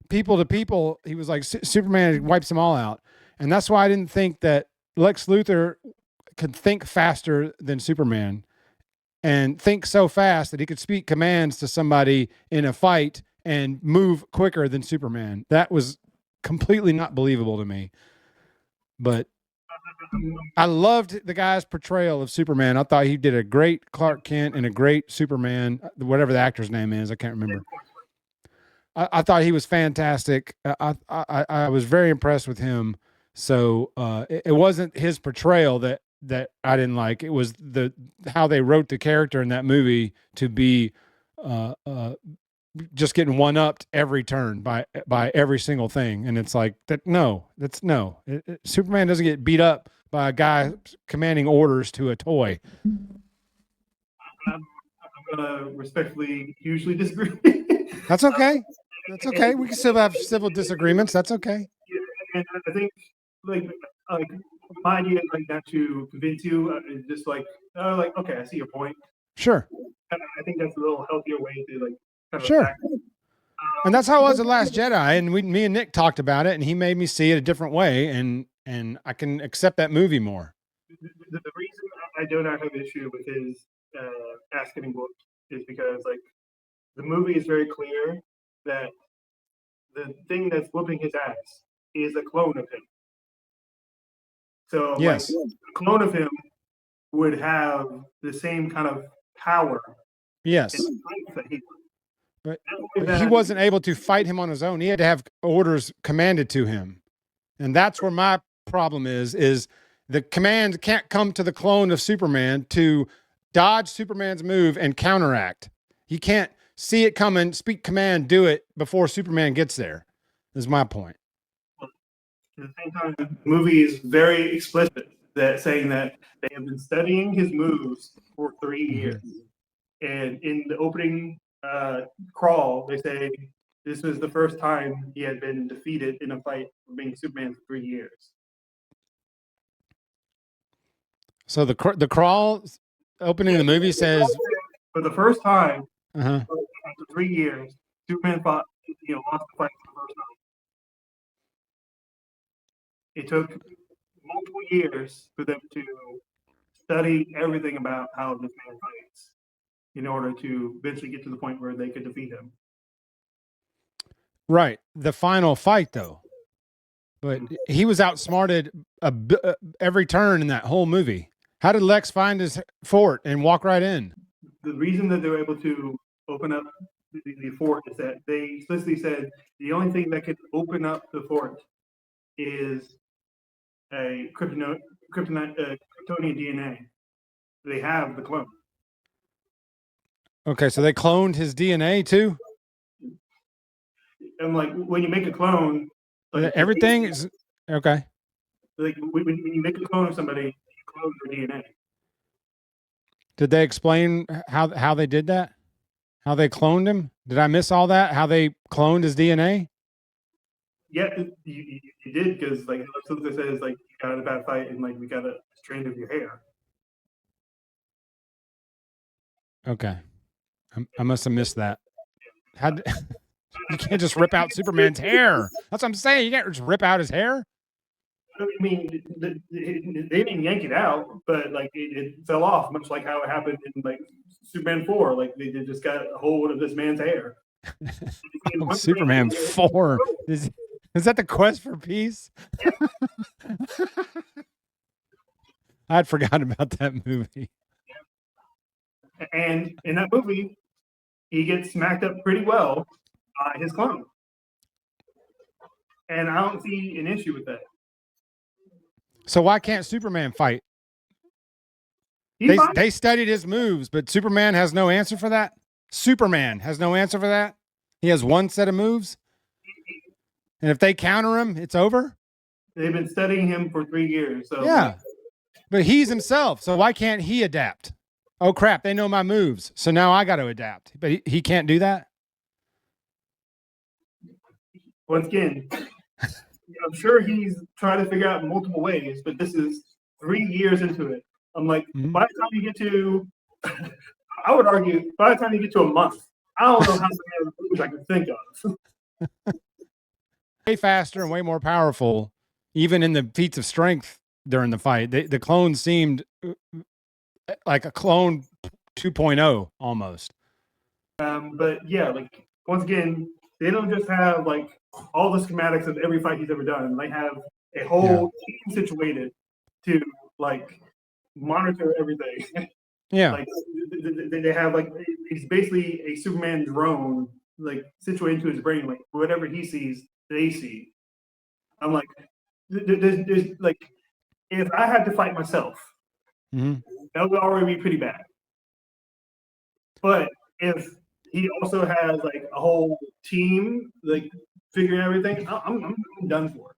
people to people, he was like Superman wipes them all out, and that's why I didn't think that Lex Luthor could think faster than Superman and think so fast that he could speak commands to somebody in a fight and move quicker than Superman. That was completely not believable to me. But I loved the guy's portrayal of Superman. I thought he did a great Clark Kent and a great Superman, whatever the actor's name is. I can't remember. I thought he was fantastic. I was very impressed with him. So it wasn't his portrayal that I didn't like. It was how they wrote the character in that movie to be just getting one upped every turn by every single thing. And it's like that. No, that's no. Superman doesn't get beat up by a guy commanding orders to a toy. I'm gonna respectfully, hugely disagree. That's okay. That's okay. We can still have civil disagreements. That's okay. And I think like like my idea is like not to convince you, just like okay, I see your point. Sure. I think that's a little healthier way to like kind of Sure. attack it. And that's how it was the Last Jedi. And me and Nick talked about it, and he made me see it a different way, and I can accept that movie more. The reason I do not have an issue with his ass getting booked is because like the movie is very clear that the thing that's whooping his ass is a clone of him. So Yes. like a clone of him would have the same kind of power Yes. and strength that he would. But he wasn't able to fight him on his own. He had to have orders commanded to him. And that's where my problem is the command can't come to the clone of Superman to dodge Superman's move and counteract. He can't see it coming, speak command, do it before Superman gets there, is my point. At the same time, the movie is very explicit that saying that they have been studying his moves for 3 years. And in the opening crawl, they say this was the first time he had been defeated in a fight for being Superman for 3 years. So the crawl opening of the movie says for the first time uh-huh. after 3 years, Superman fought, lost the fight for the first time. It took multiple years for them to study everything about how this man fights in order to eventually get to the point where they could defeat him. Right. The final fight, though. But he was outsmarted every turn in that whole movie. How did Lex find his fort and walk right in? The reason that they were able to open up the fort is that they explicitly said the only thing that could open up the fort is a Kryptonian DNA. They have the clone. Okay, so they cloned his DNA too? And like when you make a clone, like, everything is okay. Like when you make a clone of somebody, you clone their DNA. Did they explain how they did that? How they cloned him? Did I miss all that? How they cloned his DNA? Yeah, you did, because like something says like you got a bad fight and like we got a strand of your hair. Okay, I must have missed that. You can't just rip out Superman's hair. That's what I'm saying. You can't just rip out his hair. I mean, they didn't yank it out, but like it fell off, much like how it happened in like Superman 4. Like they just got a hold of this man's hair. Oh, Superman 4. Is that the Quest for Peace? I'd forgotten about that movie. And in that movie, he gets smacked up pretty well by his clone. And I don't see an issue with that. So why can't Superman fight? They studied his moves, but Superman has no answer for that? Superman has no answer for that? He has one set of moves? And if they counter him, it's over? They've been studying him for 3 years. So yeah. But he's himself, so why can't he adapt? Oh, crap, they know my moves, so now I got to adapt. But he can't do that? Once again, I'm sure he's trying to figure out multiple ways, but this is 3 years into it. I'm like, by the time you get to, I would argue, by the time you get to a month, I don't know how many moves I can think of. Way faster and way more powerful, even in the feats of strength during the fight. The clone seemed like a clone 2.0 almost. But yeah, like once again, they don't just have like all the schematics of every fight he's ever done. They have a whole team situated to like monitor everything. Yeah. Like they have like he's basically a Superman drone like situated to his brain. Like whatever he sees, they see. I'm like, there's like, if I had to fight myself, that would already be pretty bad. But if he also has like a whole team like figuring everything, I'm done for.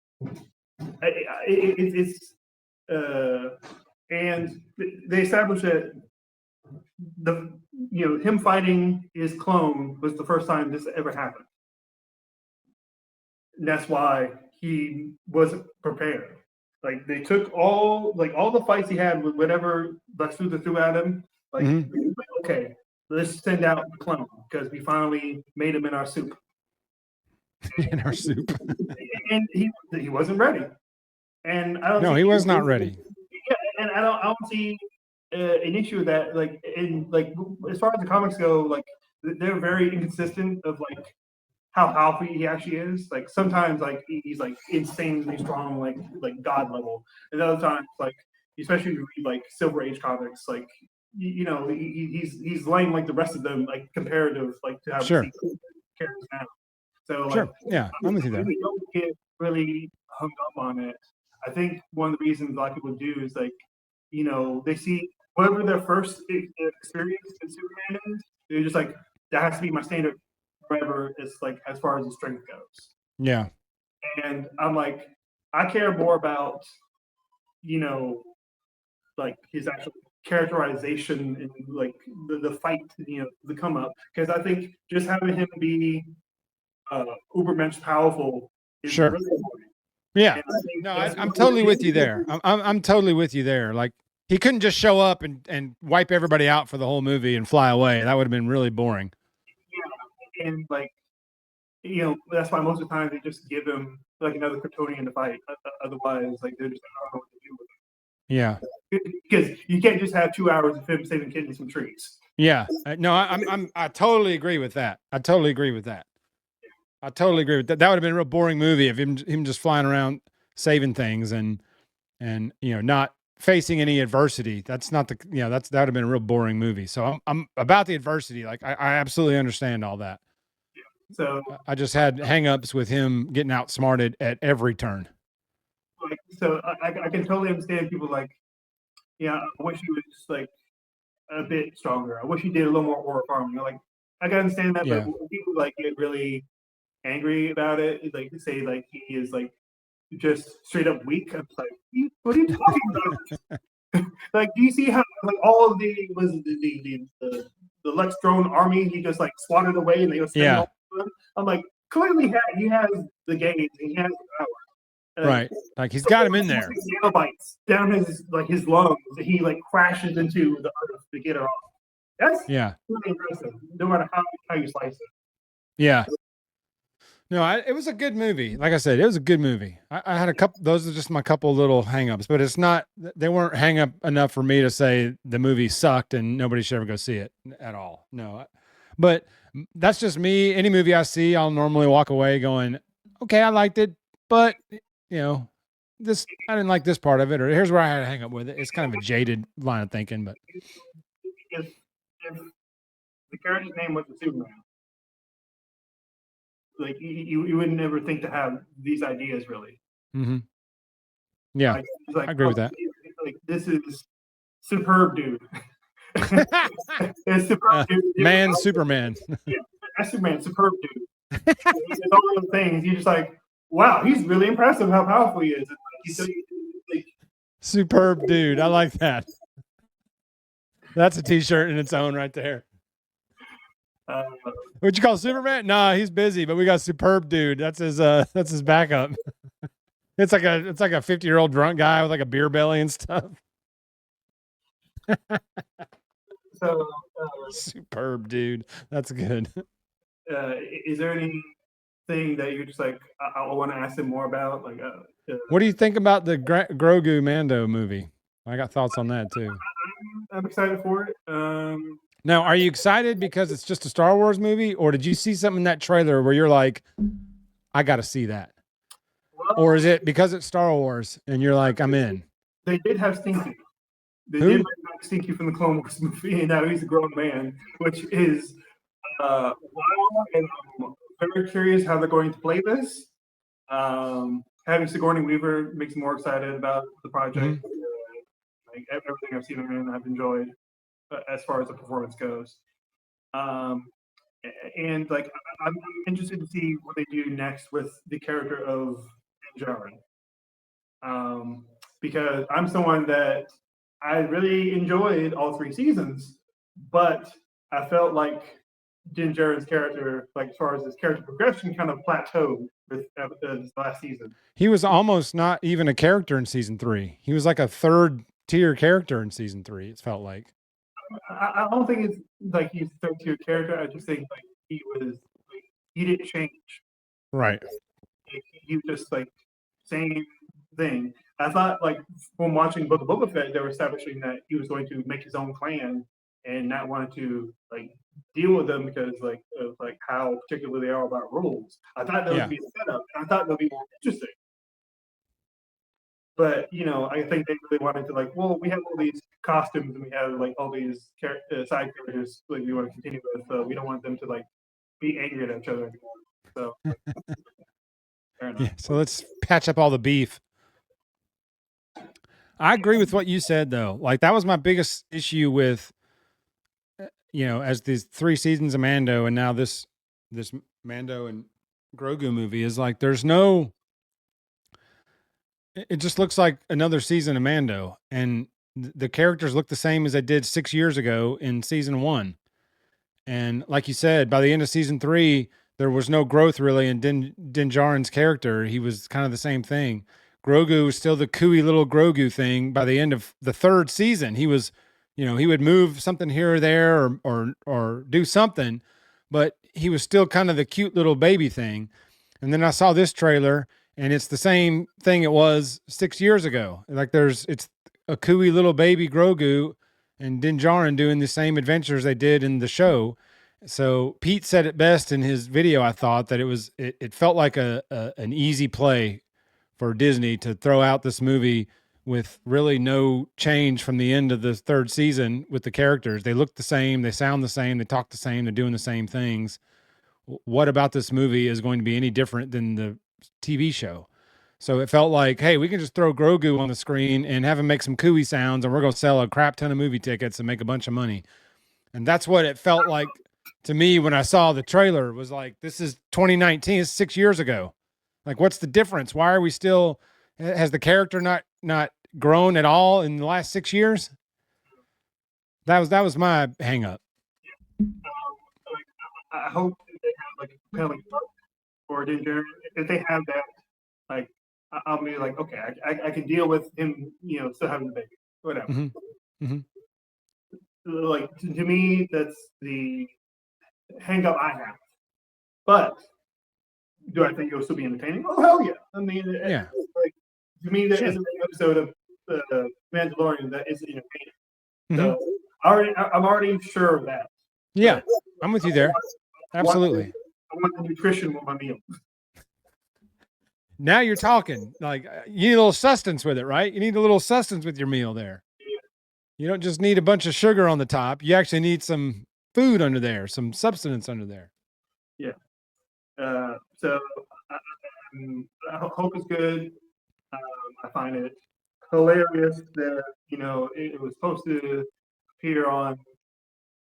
It's and they established that him fighting his clone was the first time this ever happened. And that's why he wasn't prepared. Like they took all the fights he had with whatever Lex Luthor threw at him. Like, okay, let's send out the clone because we finally made him in our soup. In our soup. And he wasn't ready. And I don't. No, he was not ready. Yeah, and I don't see an issue with that. Like, in like as far as the comics go, like they're very inconsistent of like how powerful he actually is. Like sometimes like he's like insanely strong, like god level, and other times like especially if you read like Silver Age comics, like he's lame like the rest of them, like comparative like to how we see characters now. So like Sure. Yeah, I'm with you there. We don't get really hung up on it. I think one of the reasons a lot of people do is like, they see whatever their first experience in Superman is, they're just like, that has to be my standard forever. It's like as far as the strength goes. Yeah. And I'm like, I care more about, like his actual characterization and like the fight, the come up. Because I think just having him be ubermensch powerful is sure. Really important. Yeah. No, I'm totally with you there. I'm totally with you there. Like he couldn't just show up and wipe everybody out for the whole movie and fly away. That would have been really boring. Yeah, and like that's why most of the time they just give him like another Kryptonian to fight. Otherwise, like they're just I don't know what to do with it. Yeah. Because you can't just have 2 hours of him saving kidneys from trees. Yeah. No, I totally agree with that. I totally agree with that. That would have been a real boring movie if him just flying around saving things and not facing any adversity. That's not that would have been a real boring movie. So I'm about the adversity. Like I absolutely understand all that. Yeah. So I just had hangups with him getting outsmarted at every turn. Like so, I can totally understand people like, yeah, I wish he was like a bit stronger. I wish he did a little more aura farming. Like I can understand that, but when people like get really angry about it, like say like he is like just straight up weak. I'm like, what are you talking about? Like, do you see how like all of the Lex drone army he just like swatted away and they were yeah. I'm like, clearly he has the gains and he has the power. Right, like he's got him in there. Nanobites down his lungs. He like crashes into the earth to get it off. That's really impressive, no matter how you slice it. Yeah. No, it was a good movie. Like I said, it was a good movie. I had a couple. Those are just my couple little hangups, but it's not. They weren't hang up enough for me to say the movie sucked and nobody should ever go see it at all. No, but that's just me. Any movie I see, I'll normally walk away going, "Okay, I liked it," but this I didn't like this part of it, or here's where I had to hang up with it. It's kind of a jaded line of thinking, but if the character's name was the Superman, like you would never think to have these ideas really. Mm-hmm. Yeah, I agree with that. Like this is superb, dude. It's superb, dude. Man, Superman. Yeah, that's Superman, superb, dude. It's all those things. You're just like, wow, he's really impressive how powerful he is. Like, superb dude. I like that. That's a t-shirt in its own right there. What'd you call Superman? Nah, he's busy, but we got superb dude. That's his backup. It's like a 50-year-old drunk guy with like a beer belly and stuff. So superb dude. That's good. Is there anything that you're just like I want to ask him more about? Like, what do you think about the Grogu Mando movie? I got thoughts on that too. I'm excited for it. Now, are you excited because it's just a Star Wars movie, or did you see something in that trailer where you're like, I got to see that? Well, or is it because it's Star Wars and you're like, I'm in? They did have Stinky. They did have Stinky from the Clone Wars movie, and now he's a grown man, which is wild, and I'm very curious how they're going to play this. Having Sigourney Weaver makes me more excited about the project. Like everything I've seen of him, I've enjoyed as far as the performance goes. And like I'm interested to see what they do next with the character of Din Djarin. Because I'm someone that I really enjoyed all 3 seasons, but I felt like Din Djarin's character, like as far as his character progression, kind of plateaued with this last season. He was almost not even a character in season 3. He was like a 3rd-tier character in season 3. It felt like. I don't think it's like he's a 3rd-tier character. I just think like he didn't change. Right. Like, he was just like same thing. I thought like from watching Book of Boba Fett, they were establishing that he was going to make his own clan and not wanting to like deal with them because like of like how particular they are about rules. I thought that would be a setup, and I thought that would be more interesting. But I think they really wanted to like, well, we have all these costumes and we have like all these side characters like we want to continue with, so we don't want them to like be angry at each other anymore. So fair enough. Yeah. So let's patch up all the beef. I agree with what you said though. Like that was my biggest issue with, as these 3 seasons of Mando and now this Mando and Grogu movie is like, it just looks like another season of Mando, and the characters look the same as they did 6 years ago in season 1. And like you said, by the end of season 3, there was no growth really in Din Djarin's character. He was kind of the same thing. Grogu was still the cooey little Grogu thing. By the end of the 3rd season, he was, he would move something here or there or do something, but he was still kind of the cute little baby thing. And then I saw this trailer, and it's the same thing it was 6 years ago. Like it's a cooey little baby Grogu and Din Djarin doing the same adventures they did in the show. So Pete said it best in his video. I thought that it felt like an easy play for Disney to throw out this movie with really no change from the end of the 3rd season with the characters. They look the same, they sound the same, they talk the same, they're doing the same things. What about this movie is going to be any different than the TV show? So it felt like, hey, we can just throw Grogu on the screen and have him make some cooey sounds, and we're going to sell a crap ton of movie tickets and make a bunch of money. And that's what it felt like to me when I saw the trailer. Was like, this is 2019, it's 6 years ago. Like, what's the difference? Why are we still, has the character not grown at all in the last 6 years? That was my hang up. I hope they have like a compelling or Din Djarin. If they have that, like I'll be like, okay, I can deal with him, still having the baby, whatever. Mm-hmm. Mm-hmm. Like to me, that's the hang up I have. But do I think it'll still be entertaining? Oh hell yeah! I mean, yeah. Like to me, that isn't an episode of Mandalorian that isn't entertaining. Mm-hmm. So I'm already sure of that. Yeah, but I'm with you there. Absolutely. I want the nutrition with my meal. Now you're talking. Like, you need a little sustenance with it, right? You need a little sustenance with your meal there. Yeah. You don't just need a bunch of sugar on the top. You actually need some food under there, some substance under there. Yeah. So I hope it's good. I find it hilarious that it was supposed to appear on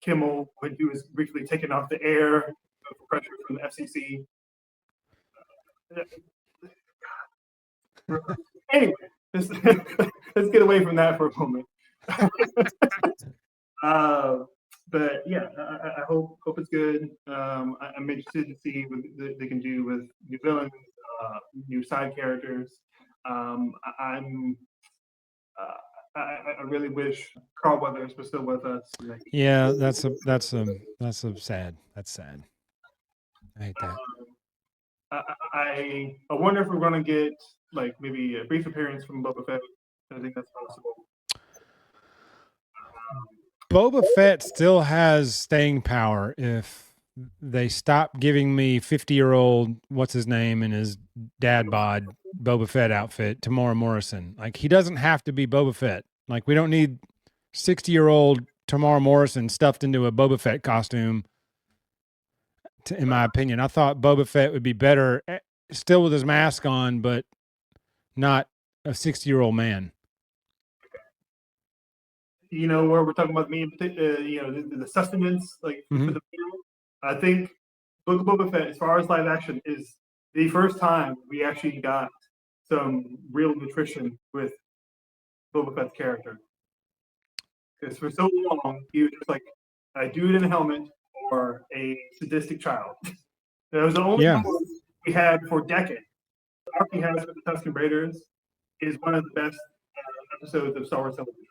Kimmel when he was briefly taken off the air for pressure from the FCC. Anyway, let's get away from that for a moment. But yeah, I hope it's good. I'm interested to see what they can do with new villains, new side characters. I really wish Carl Weathers was still with us. Yeah, that's sad. That's sad. I hate that. I wonder if we're going to get like maybe a brief appearance from Boba Fett. I think that's possible. Boba Fett still has staying power if they stop giving me 50-year-old, what's his name, in his dad bod Boba Fett outfit, Tamora Morrison. Like, he doesn't have to be Boba Fett. Like, we don't need 60-year-old Tamora Morrison stuffed into a Boba Fett costume, in my opinion. I thought Boba Fett would be better, still with his mask on, but not a 60-year-old man. Where we're talking about me, the sustenance, like for the meal. I think Book of Boba Fett, as far as live action, is the first time we actually got some real nutrition with Boba Fett's character. Because for so long, he was just like a dude in a helmet or a sadistic child. That was the only one we had for decades. The arc he has with the Tusken Raiders is one of the best episodes of Star Wars television.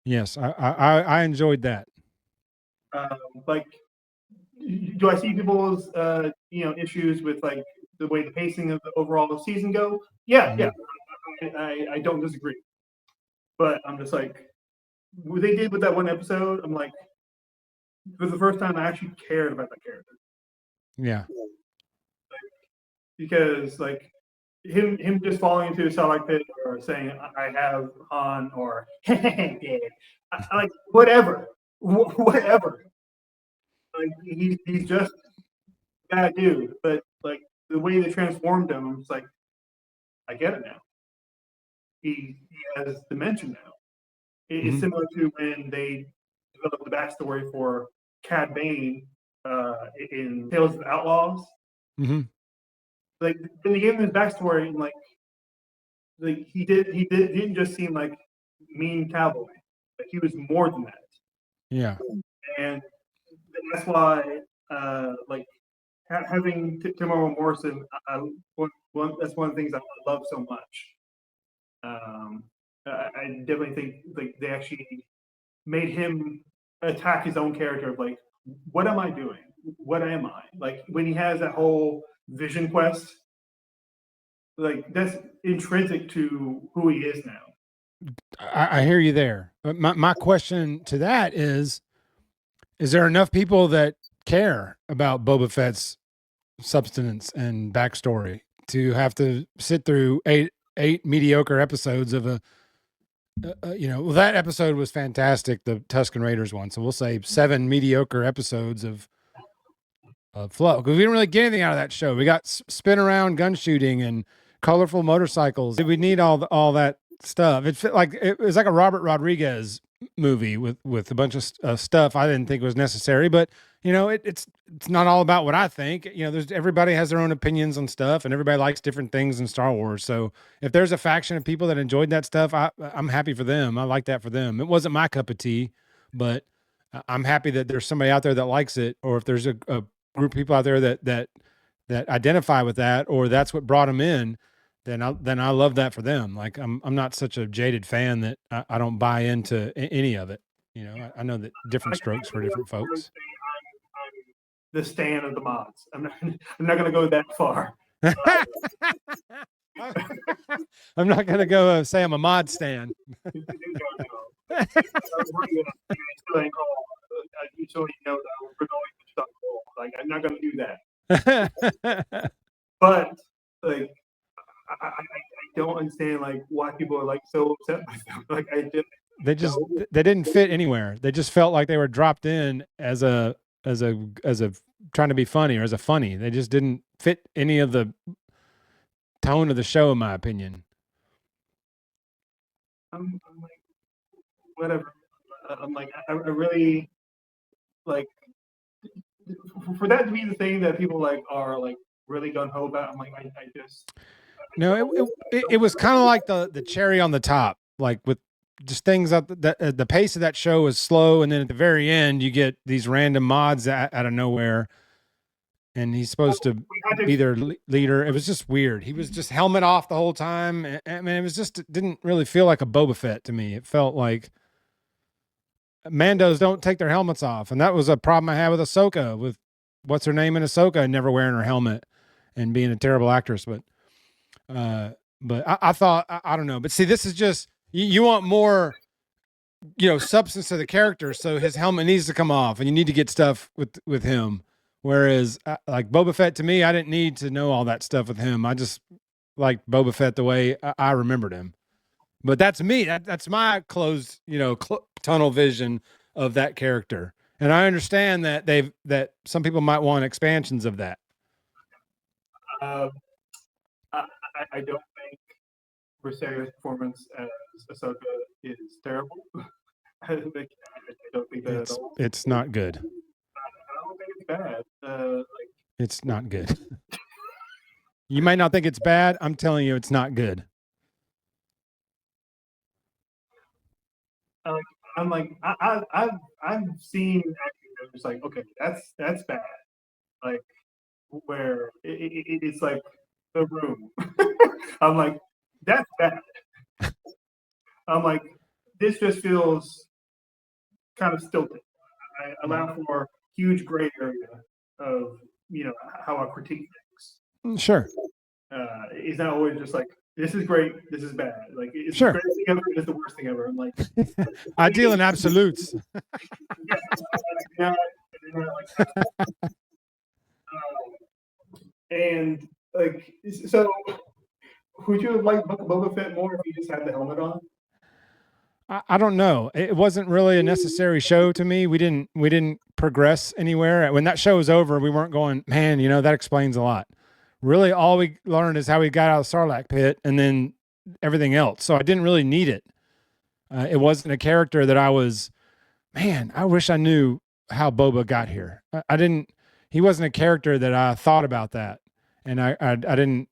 Yes, I enjoyed that. Like, do I see people's issues with like the way the pacing of the overall season go? Yeah, yeah. I don't disagree, but I'm just like, what they did with that one episode, I'm like, for the first time, I actually cared about that character. Yeah. Because like him just falling into a star pit or saying I have Han or like whatever, whatever. Like he's just that dude. But like the way they transformed him, it's like I get it now. He has dimension now. It's similar to when they developed the backstory for Cad Bane in Tales of Outlaws. Mm-hmm. Like when they gave him his backstory, and like he didn't just seem like mean cowboy. Like he was more than that. Yeah. And that's why like having Timur Morrison, that's one of the things I love so much. I definitely think like they actually made him attack his own character of like, what am I doing? What am I? Like when he has that whole vision quest, like that's intrinsic to who he is now. I hear you there. But my question to that is there enough people that care about Boba Fett's substance and backstory to have to sit through eight mediocre episodes of a well, that episode was fantastic, the Tusken Raiders one. So we'll say 7 mediocre episodes of flow, because we didn't really get anything out of that show. We got spin around gun shooting and colorful motorcycles. Did we need all that stuff? It was like a Robert Rodriguez movie with a bunch of stuff I didn't think was necessary, but it's not all about what I think. There's everybody has their own opinions on stuff, and everybody likes different things in Star Wars. So if there's a faction of people that enjoyed that stuff, I'm happy for them. I like that for them. It wasn't my cup of tea, but I'm happy that there's somebody out there that likes it, or if there's a group of people out there that identify with that, or that's what brought them in, then I love that for them. Like I'm not such a jaded fan that I don't buy into any of it. I know that different strokes for different folks. I'm the stan of the mods. I'm not going to go that far. I'm not going to go say I'm a mod stan. Like I'm not going to do that. But like I don't understand like why people are like so upset by them. Like they didn't fit anywhere. They just felt like they were dropped in as a trying to be funny, or as a funny. They just didn't fit any of the tone of the show, in my opinion. I'm like, whatever. I'm like, I really like for that to be the thing that people like are like really gung ho about. I'm like, I just no. It was kind of like the cherry on the top, like with just things up. The pace of that show was slow, and then at the very end, you get these random mods out of nowhere. And he's supposed to be their leader. It was just weird. He was just helmet off the whole time. I mean, it didn't really feel like a Boba Fett to me. It felt like Mandos don't take their helmets off. And that was a problem I had with Ahsoka, with what's her name in Ahsoka, never wearing her helmet and being a terrible actress. But I thought, I don't know. But see, this is just, you want more, substance to the character. So his helmet needs to come off, and you need to get stuff with him. Whereas, like Boba Fett, to me, I didn't need to know all that stuff with him. I just liked Boba Fett the way I remembered him. But that's me. That's my closed, tunnel vision of that character. And I understand that some people might want expansions of that. I don't think Rosario's performance as Ahsoka is terrible. I don't think that at all. It's not good. I don't think it's bad. It's not good. You might not think it's bad. I'm telling you, it's not good. I'm like I've seen actors just like, okay, that's bad. Like where it's like The Room. I'm like, that's bad. I'm like, this just feels kind of stilted. I allow for huge gray area of how I critique things. Sure. It's not always just like this is great, this is bad. Like, it's Sure. the greatest thing ever, it's the worst thing ever. I'm like, I deal in absolutes. yeah, and like, so would you have liked Book of Boba Fett more if you just had the helmet on? I don't know. It wasn't really a necessary show to me. We didn't progress anywhere. When that show was over, we weren't going, man, that explains a lot. Really, all we learned is how he got out of the Sarlacc pit and then everything else. So I didn't really need it. It wasn't a character that I was, man, I wish I knew how Boba got here. I didn't, he wasn't a character that I thought about that. And I didn't,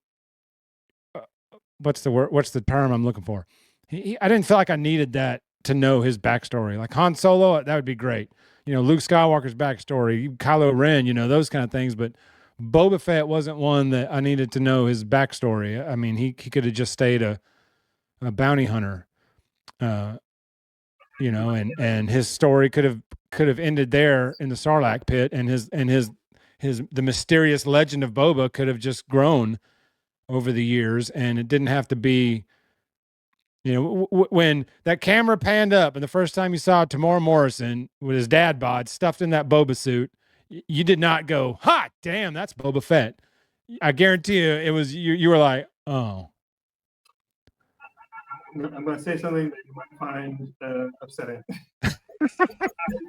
what's the word? What's the term I'm looking for? I didn't feel like I needed that to know his backstory. Like Han Solo, that would be great. Luke Skywalker's backstory, Kylo Ren, those kind of things. But Boba Fett wasn't one that I needed to know his backstory. I mean, he could have just stayed a bounty hunter, and his story could have ended there in the Sarlacc pit, and the mysterious legend of Boba could have just grown over the years, and it didn't have to be. When that camera panned up and the first time you saw Tamora Morrison with his dad bod stuffed in that Boba suit, you did not go, "Ha, damn, that's Boba Fett." I guarantee you, it was you were like, "Oh." I'm going to say something that you might find upsetting.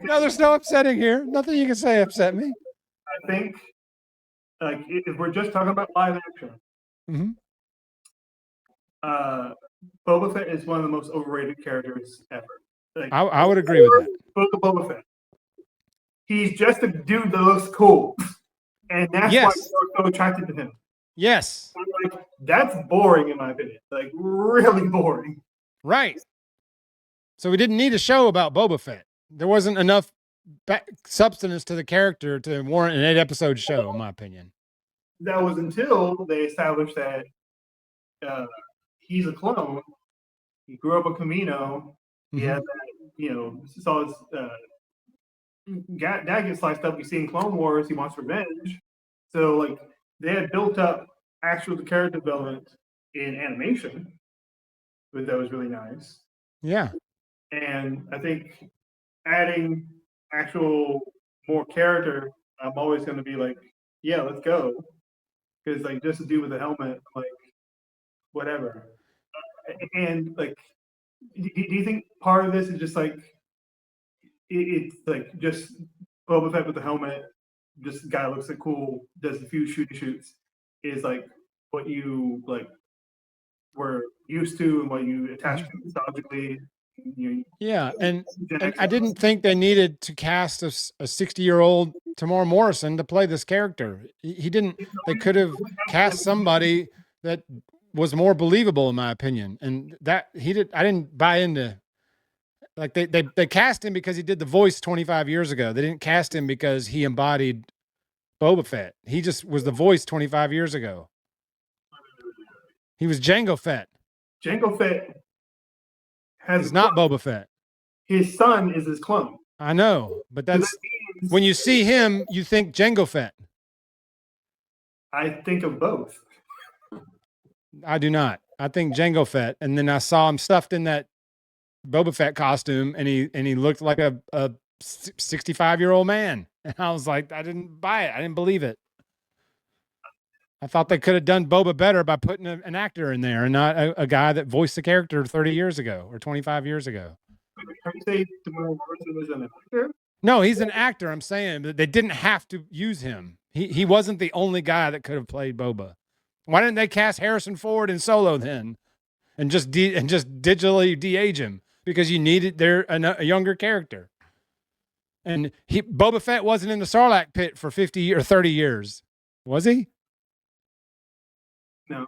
No, there's no upsetting here. Nothing you can say upset me. I think, like, if we're just talking about live action, Boba Fett is one of the most overrated characters ever. Like, I would agree with that. Book of Boba Fett. He's just a dude that looks cool, and that's why we're so attracted to him. Yes. Like, that's boring in my opinion. Like, really boring. Right. So we didn't need a show about Boba Fett. There wasn't enough substance to the character to warrant an 8-episode show, in my opinion. That was until they established that he's a clone. He grew up a Camino. He had that, saw his dad get sliced up. We see in Clone Wars, he wants revenge. So, like, they had built up actual character development in animation, but that was really nice. Yeah. And I think adding actual more character, I'm always going to be like, yeah, let's go. Because, like, just to do with the helmet, like, whatever. And, like, do you think part of this is just like, it's like just Boba Fett with the helmet, just the guy looks like cool, does a few shoots, is like what you like were used to and what you attach to nostalgically? Yeah, and I didn't think they needed to cast a 60-year-old Tamora Morrison to play this character. He didn't. They could have cast somebody that was more believable, in my opinion. And that he did. I didn't buy into. Like they cast him because he did the voice 25 years ago. They didn't cast him because he embodied Boba Fett. He just was the voice 25 years ago. He was Jango Fett. Jango Fett He's not Boba Fett. His son is his clone. I know, but that's when you see him, you think Jango Fett. I think of both. I do not. I think Jango Fett, and then I saw him stuffed in that Boba Fett costume, and he looked like a 65-year-old man, and I was like, I didn't buy it. I didn't believe it. I thought they could have done Boba better by putting an actor in there and not a guy that voiced the character 30 years ago or 25 years ago. Are you saying Tamora Morrison was an actor? No, he's an actor. I'm saying that they didn't have to use him. He wasn't the only guy that could have played Boba. Why didn't they cast Harrison Ford in Solo then, and just digitally de-age him? Because you needed a younger character. And Boba Fett wasn't in the Sarlacc pit for 50 or 30 years, was he? No.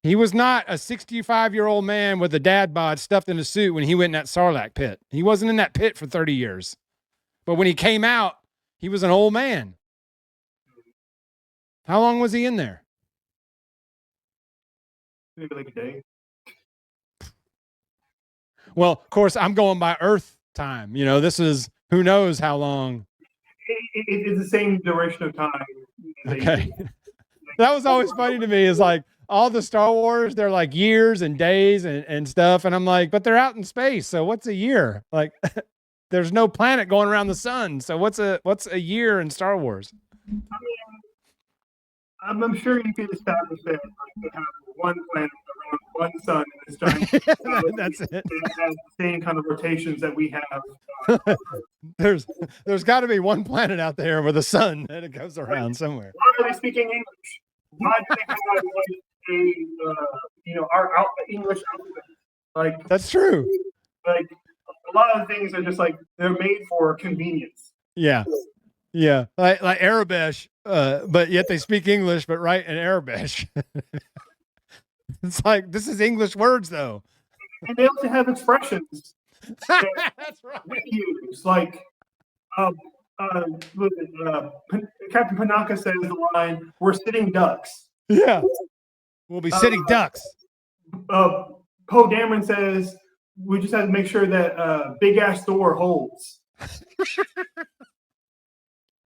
He was not a 65-year-old man with a dad bod stuffed in a suit when he went in that Sarlacc pit. He wasn't in that pit for 30 years. But when he came out, he was an old man. How long was he in there? Maybe like a day. Well, of course, I'm going by Earth time. This is who knows how long. It's the same duration of time. Okay. That was always funny to me. Is like all the Star Wars, they're like years and days and stuff. And I'm like, but they're out in space. So what's a year? Like there's no planet going around the sun. So what's a year in Star Wars? I'm sure you could establish that they have one planet around one sun in this giant galaxy That's it. that has the same kind of rotations that we have. There's got to be one planet out there with a sun that it goes around somewhere. Why are they speaking English? Why do they have like our English alphabet? Like That's true. Like a lot of things are just like they're made for convenience. Yeah. Yeah, like Arabic, but yet they speak English, but write in Arabic. It's like this is English words, though. And they also have expressions. That's right. We use like Captain Panaka says the line, "We're sitting ducks." Yeah, we'll be sitting ducks. Poe Dameron says we just have to make sure that big ass door holds.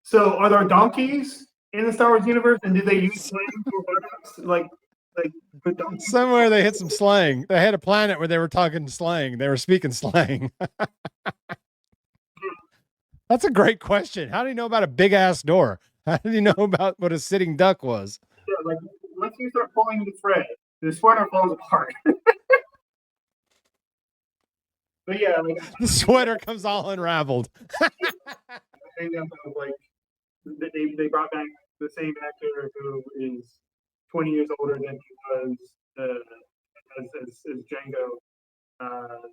So, are there donkeys in the Star Wars universe, and did they use slang for buttocks? Like somewhere they hit some slang. They had a planet where they were talking slang. They were speaking slang. That's a great question. How do you know about a big ass door? How do you know about what a sitting duck was? Yeah, like once you start pulling the thread, the sweater falls apart. But yeah, like, the sweater comes all unraveled. Like they brought back the same actor who is 20 years older than he was as Django.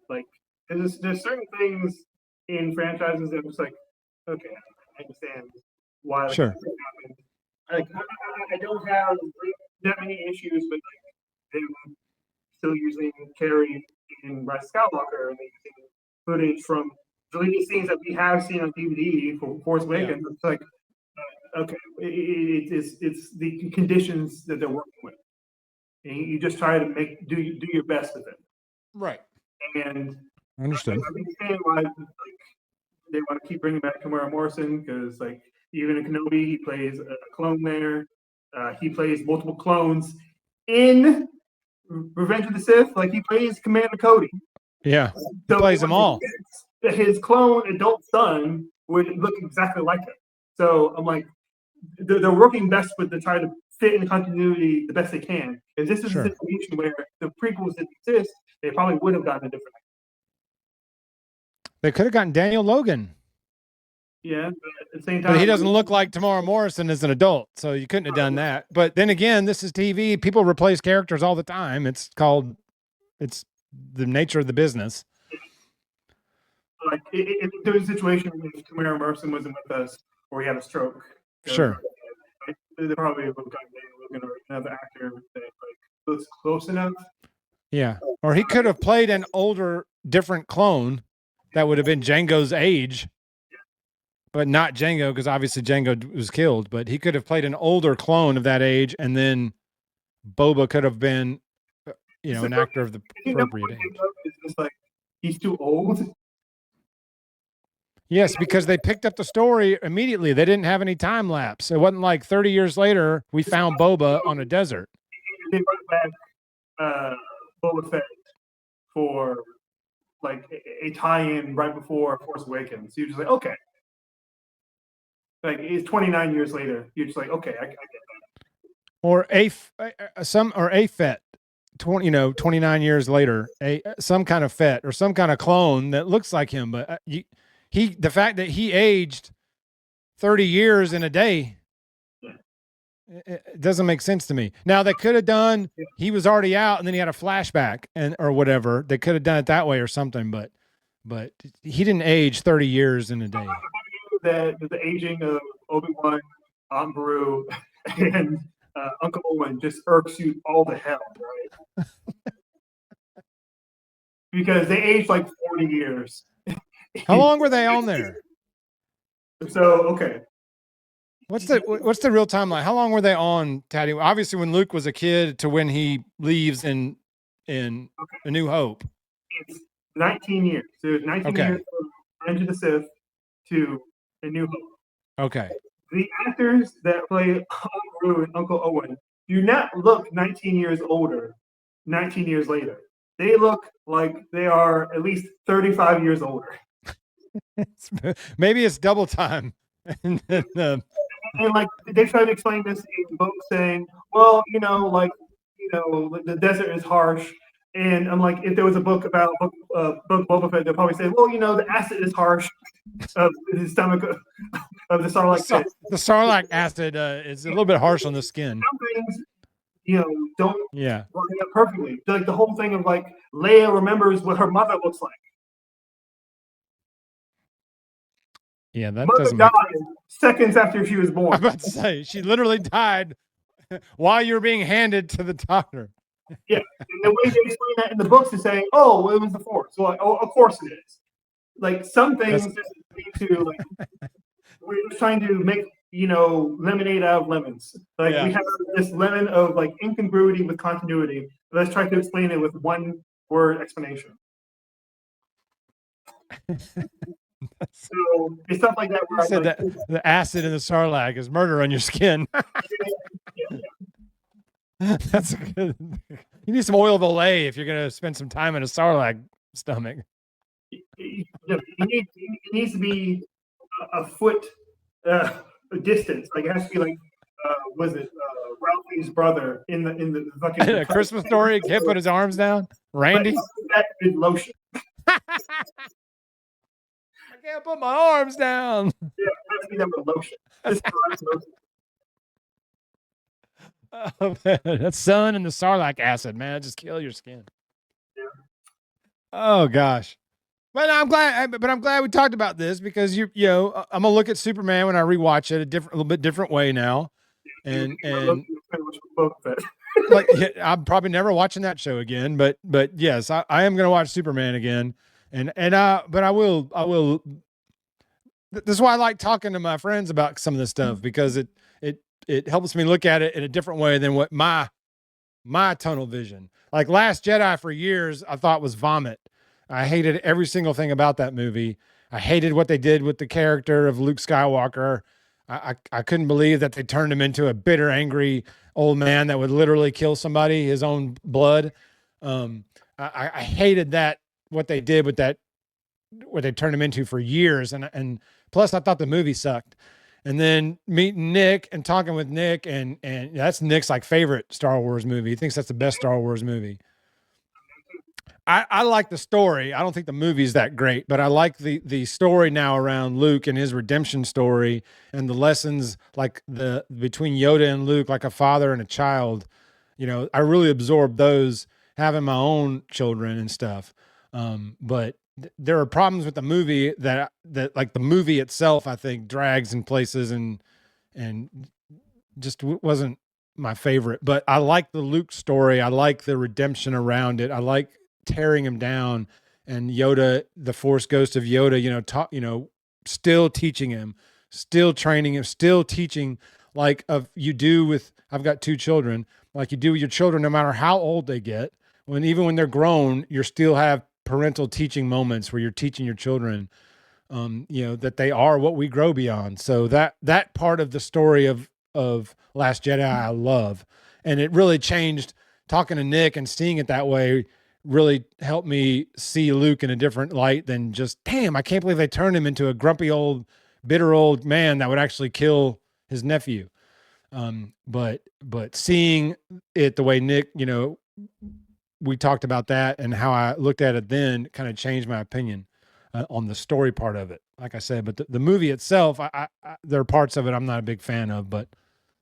Like there's certain things in franchises that I'm just like, okay, I understand why sure. Happened. Like I don't have that many issues, but like them still using Carrie in Rise of Skywalker and using footage from deleted scenes that we have seen on DVD for Force Awakens. Yeah. It's like okay, it's the conditions that they're working with, and you just try to do your best with it. Right. And I understand. I understand why they want to keep bringing back Tamara Morrison because, like, even in Kenobi, he plays a clone there. He plays multiple clones in Revenge of the Sith. Like, he plays Commander Cody. Yeah, he plays them all. His clone adult son would look exactly like him. So I'm like, they're working best with to try to fit in the continuity the best they can. If this is a situation where the prequels didn't exist, they probably would have gotten a different. They could have gotten Daniel Logan. Yeah, but at the same time, but he doesn't look like Tamara Morrison as an adult, so you couldn't have done that. But then again, this is TV. People replace characters all the time. It's the nature of the business. Like if there was a situation where Tamara Morrison wasn't with us or he had a stroke, sure, they probably would have gotten Daniel Logan or another actor that looks close enough. Yeah, or he could have played an older, different clone that would have been Django's age, but not Django because obviously Django was killed. But he could have played an older clone of that age, and then Boba could have been, an actor of the appropriate age. It's just like he's too old. Yes, because they picked up the story immediately. They didn't have any time lapse. It wasn't like 30 years later we found Boba on a desert. They brought back Boba Fett for like a tie-in right before Force Awakens. You're just like, okay. Like it's 29 years later. You're just like, okay, I get that. Or a Fett, 29 years later, some kind of Fett or some kind of clone that looks like him, but the fact that he aged 30 years in a day, it doesn't make sense to me. Now they could have done, he was already out and then he had a flashback or whatever. They could have done it that way or something, but he didn't age 30 years in a day. The aging of Obi-Wan, Aunt Beru, and Uncle Owen just irks you all to hell, right? Because they aged like 40 years. How long were they on there? So, okay. What's the real timeline? How long were they on Tatooine? Obviously, when Luke was a kid to when he leaves in A New Hope. It's 19 years. So it's 19 years from Revenge of the Sith to A New Hope. Okay. The actors that play Aunt Beru and Uncle Owen do not look 19 years older 19 years later. They look like they are at least 35 years older. Maybe it's double time. And like they try to explain this in the book saying, well, the desert is harsh. And I'm like, if there was a book about book Boba Fett, they'll probably say, well, the acid is harsh of his stomach of the Sarlacc pit. The Sarlacc acid is a little bit harsh on the skin. Some things, don't line up perfectly. Like the whole thing of like Leia remembers what her mother looks like. Yeah, that mother doesn't died seconds after she was born. I'm about to say she literally died while you were being handed to the doctor. Yeah, and the way they explain that in the books is saying, "Oh, well, it was the Force." So, like, oh, of course it is. Like some things need to like we're just trying to make lemonade out of lemons. Like we have this lemon of like incongruity with continuity. Let's try to explain it with one word explanation. So it's stuff like that. Where said that the acid in the Sarlacc is murder on your skin. That's a good. You need some oil of Olay if you're going to spend some time in a Sarlacc stomach. It needs to be a foot distance. Like it has to be like, was it Ralphie's brother in the fucking a Christmas Story? Can't put his arms down. Randy. That is lotion. I can't put my arms down. Yeah, it has to be that with lotion. Oh, man. That's sun and the Sarlacc acid, man. Just kill your skin. Yeah. Oh gosh. But I'm glad we talked about this because I'm gonna look at Superman when I rewatch it a little bit different way now, and like I'm probably never watching that show again. But yes, I am gonna watch Superman again, but I will. This is why I like talking to my friends about some of this stuff because it helps me look at it in a different way than what my tunnel vision. Like Last Jedi for years I thought was vomit. I hated every single thing about that movie. I hated what they did with the character of Luke Skywalker. I couldn't believe that they turned him into a bitter, angry old man that would literally kill somebody, his own blood. I hated what they did with that, what they turned him into for years. And plus I thought the movie sucked. And then meeting Nick and talking with Nick and that's Nick's like favorite Star Wars movie. He thinks that's the best Star Wars movie. I like the story. I don't think the movie's that great, but I like the story now around Luke and his redemption story and the lessons like between Yoda and Luke, like a father and a child. I really absorbed those having my own children and stuff. But there are problems with the movie that like the movie itself, I think drags in places and just wasn't my favorite, but I like the Luke story. I like the redemption around it. I like tearing him down and Yoda, the Force ghost of Yoda, still teaching him, still training him, still teaching like you do with, I've got 2 children, like you do with your children, no matter how old they get, even when they're grown, you still have parental teaching moments where you're teaching your children, that they are what we grow beyond. So that part of the story of Last Jedi, I love. And it really changed talking to Nick and seeing it that way really helped me see Luke in a different light than just, damn, I can't believe they turned him into a grumpy old, bitter old man that would actually kill his nephew. But seeing it the way Nick, we talked about that and how I looked at it then kind of changed my opinion on the story part of it. Like I said, but the movie itself, I there are parts of it I'm not a big fan of, but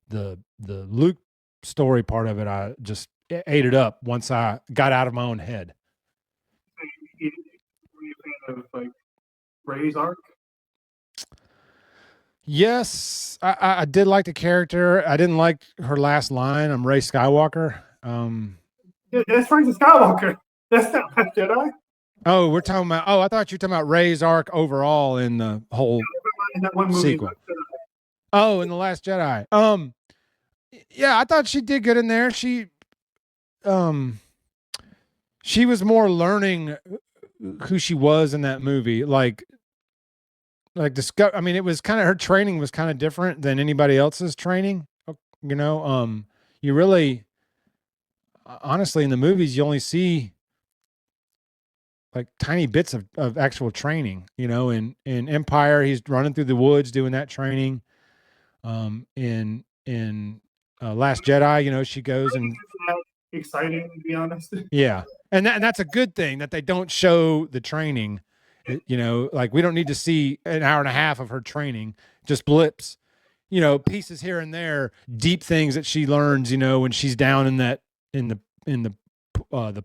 the Luke story part of it, I just ate it up once I got out of my own head. Were you a fan of like Rey's arc? Yes, I did like the character. I didn't like her last line. I'm Rey Skywalker. That's Rey Skywalker. That's not Last Jedi. Oh, we're talking about. Oh, I thought you were talking about Rey's arc overall in the whole in that one movie sequel. Oh, in the Last Jedi. Yeah, I thought she did good in there. She was more learning who she was in that movie. Like discover. I mean, it was kind of her training was kind of different than anybody else's training. You you really, honestly, in the movies, you only see like tiny bits of actual training. In Empire, he's running through the woods doing that training. In Last Jedi, she goes and Exciting, to be honest. yeah, and that's a good thing that they don't show the training. Like we don't need to see an hour and a half of her training, just blips. Pieces here and there, deep things that she learns. When she's down in the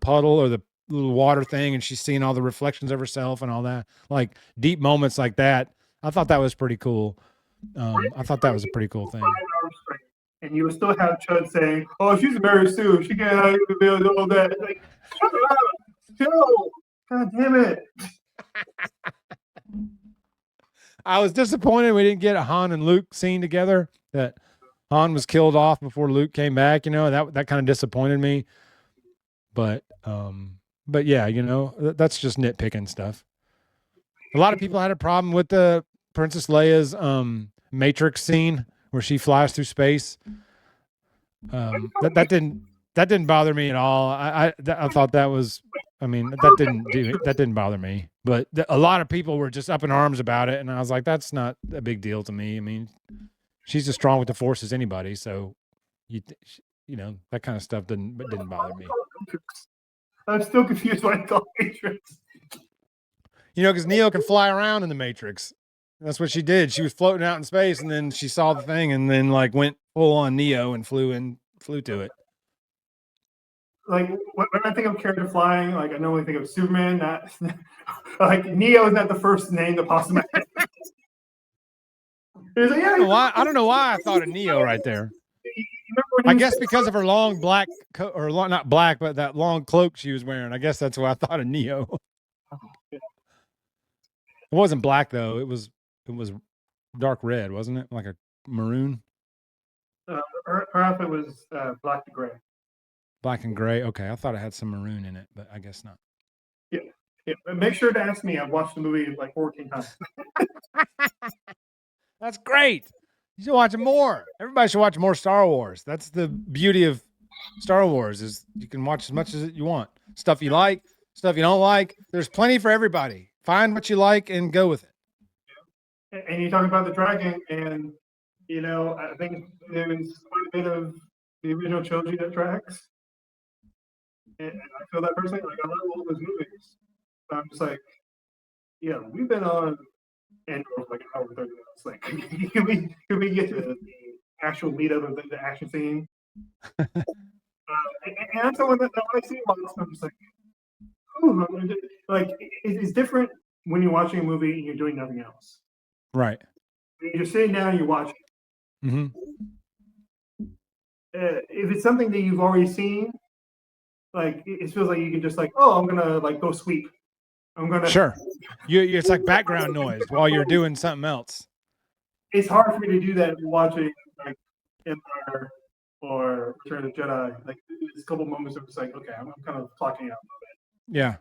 puddle or the little water thing, and she's seeing all the reflections of herself and all that, like deep moments like that. I thought that was pretty cool. I thought that was a pretty cool thing. 5 hours straight, and you would still have Chud saying, "Oh, she's Mary Sue. She can't do all that." It's like, shut up, chill. God damn it. I was disappointed we didn't get a Han and Luke scene together. That Han was killed off before Luke came back. That kind of disappointed me. But yeah, that's just nitpicking stuff. A lot of people had a problem with the Princess Leia's Matrix scene where she flies through space. That didn't bother me at all. I thought that was. I mean, that didn't bother me. But a lot of people were just up in arms about it, and I was like, that's not a big deal to me. I mean, she's as strong with the Force as anybody, so that kind of stuff didn't bother me. I'm still confused why I call Matrix. Because Neo can fly around in the Matrix. That's what she did. She was floating out in space, and then she saw the thing, and then like went full on Neo and flew to it. Like when I think of character flying, like I normally think of Superman. Not like Neo is not the first name that pops in my head. Like, yeah, I don't know why I thought of Neo right there. I guess because of her long black coat, or not black, but that long cloak she was wearing. I guess that's why I thought of Neo. It wasn't black though. It was dark red, wasn't it? Like a maroon. Her outfit was black to gray. Black and gray. Okay, I thought it had some maroon in it, but I guess not. Yeah. But make sure to ask me. I've watched the movie like 14 times. That's great. You should watch more. Everybody should watch more Star Wars. That's the beauty of Star Wars, is you can watch as much as you want. Stuff you like, stuff you don't like. There's plenty for everybody. Find what you like and go with it. And you talk about the dragon, and I think there's quite a bit of the original trilogy that tracks. And I feel that personally. Like I love all those movies. But I'm just like, yeah, we've been on Andor for like an hour and 30 minutes. Like, can we get to the actual meat of the action scene? And I'm someone that when I see lots, I'm just like, ooh, like it's different when you're watching a movie and you're doing nothing else. Right. You're sitting down and you're watching. Mm-hmm. If it's something that you've already seen, like it feels like you can just like, oh, I'm gonna like go sweep. I'm gonna. Sure. It's like background noise while you're doing something else. It's hard for me to do that watching like Empire or Return of the Jedi. Like there's a couple moments of just like, okay, I'm kind of clocking out a little bit. Yeah.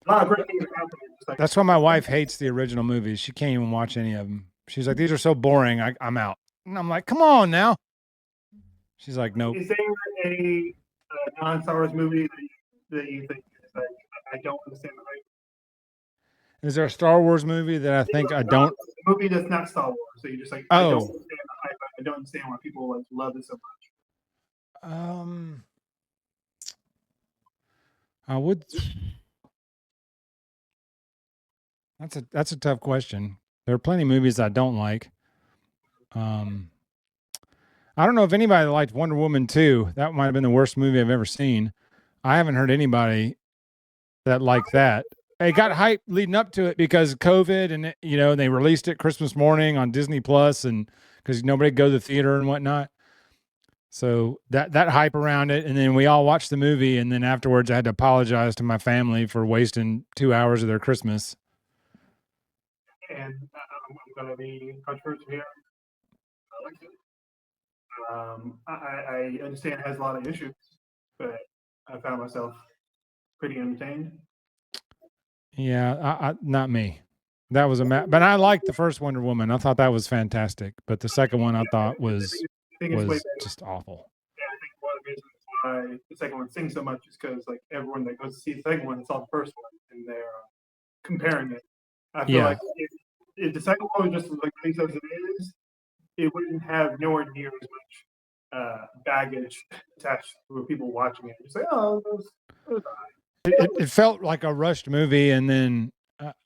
A lot of great things are happening. Like, that's why my wife hates the original movies. She can't even watch any of them. She's like, these are so boring. I'm out. And I'm like, come on now. She's like, nope. Is there a non-Star Wars movie that you think is like, I don't understand the hype? Is there a Star Wars movie that I think I don't? A movie that's not Star Wars. So you're just like, I don't understand the hype. I don't understand why people like love it so much. I would. That's a tough question. There are plenty of movies I don't like. I don't know if anybody liked Wonder Woman 2. That might have been the worst movie I've ever seen. I haven't heard anybody that liked that. It got hype leading up to it because COVID, and they released it Christmas morning on Disney Plus, and because nobody could go to the theater and whatnot. So that hype around it, and then we all watched the movie, and then afterwards I had to apologize to my family for wasting 2 hours of their Christmas. And I'm going to be controversial here. I like it. I understand it has a lot of issues, but I found myself pretty entertained. Yeah, not me. That was but I liked the first Wonder Woman. I thought that was fantastic, but the second one I thought was just awful. Yeah, I think one of why the second one sings so much is because like everyone that goes to see the second one saw the first one and they're comparing it. I feel like if the second one was just like released as it is, it wouldn't have nowhere near as much baggage attached to people watching it. It's like, oh, it felt like a rushed movie, and then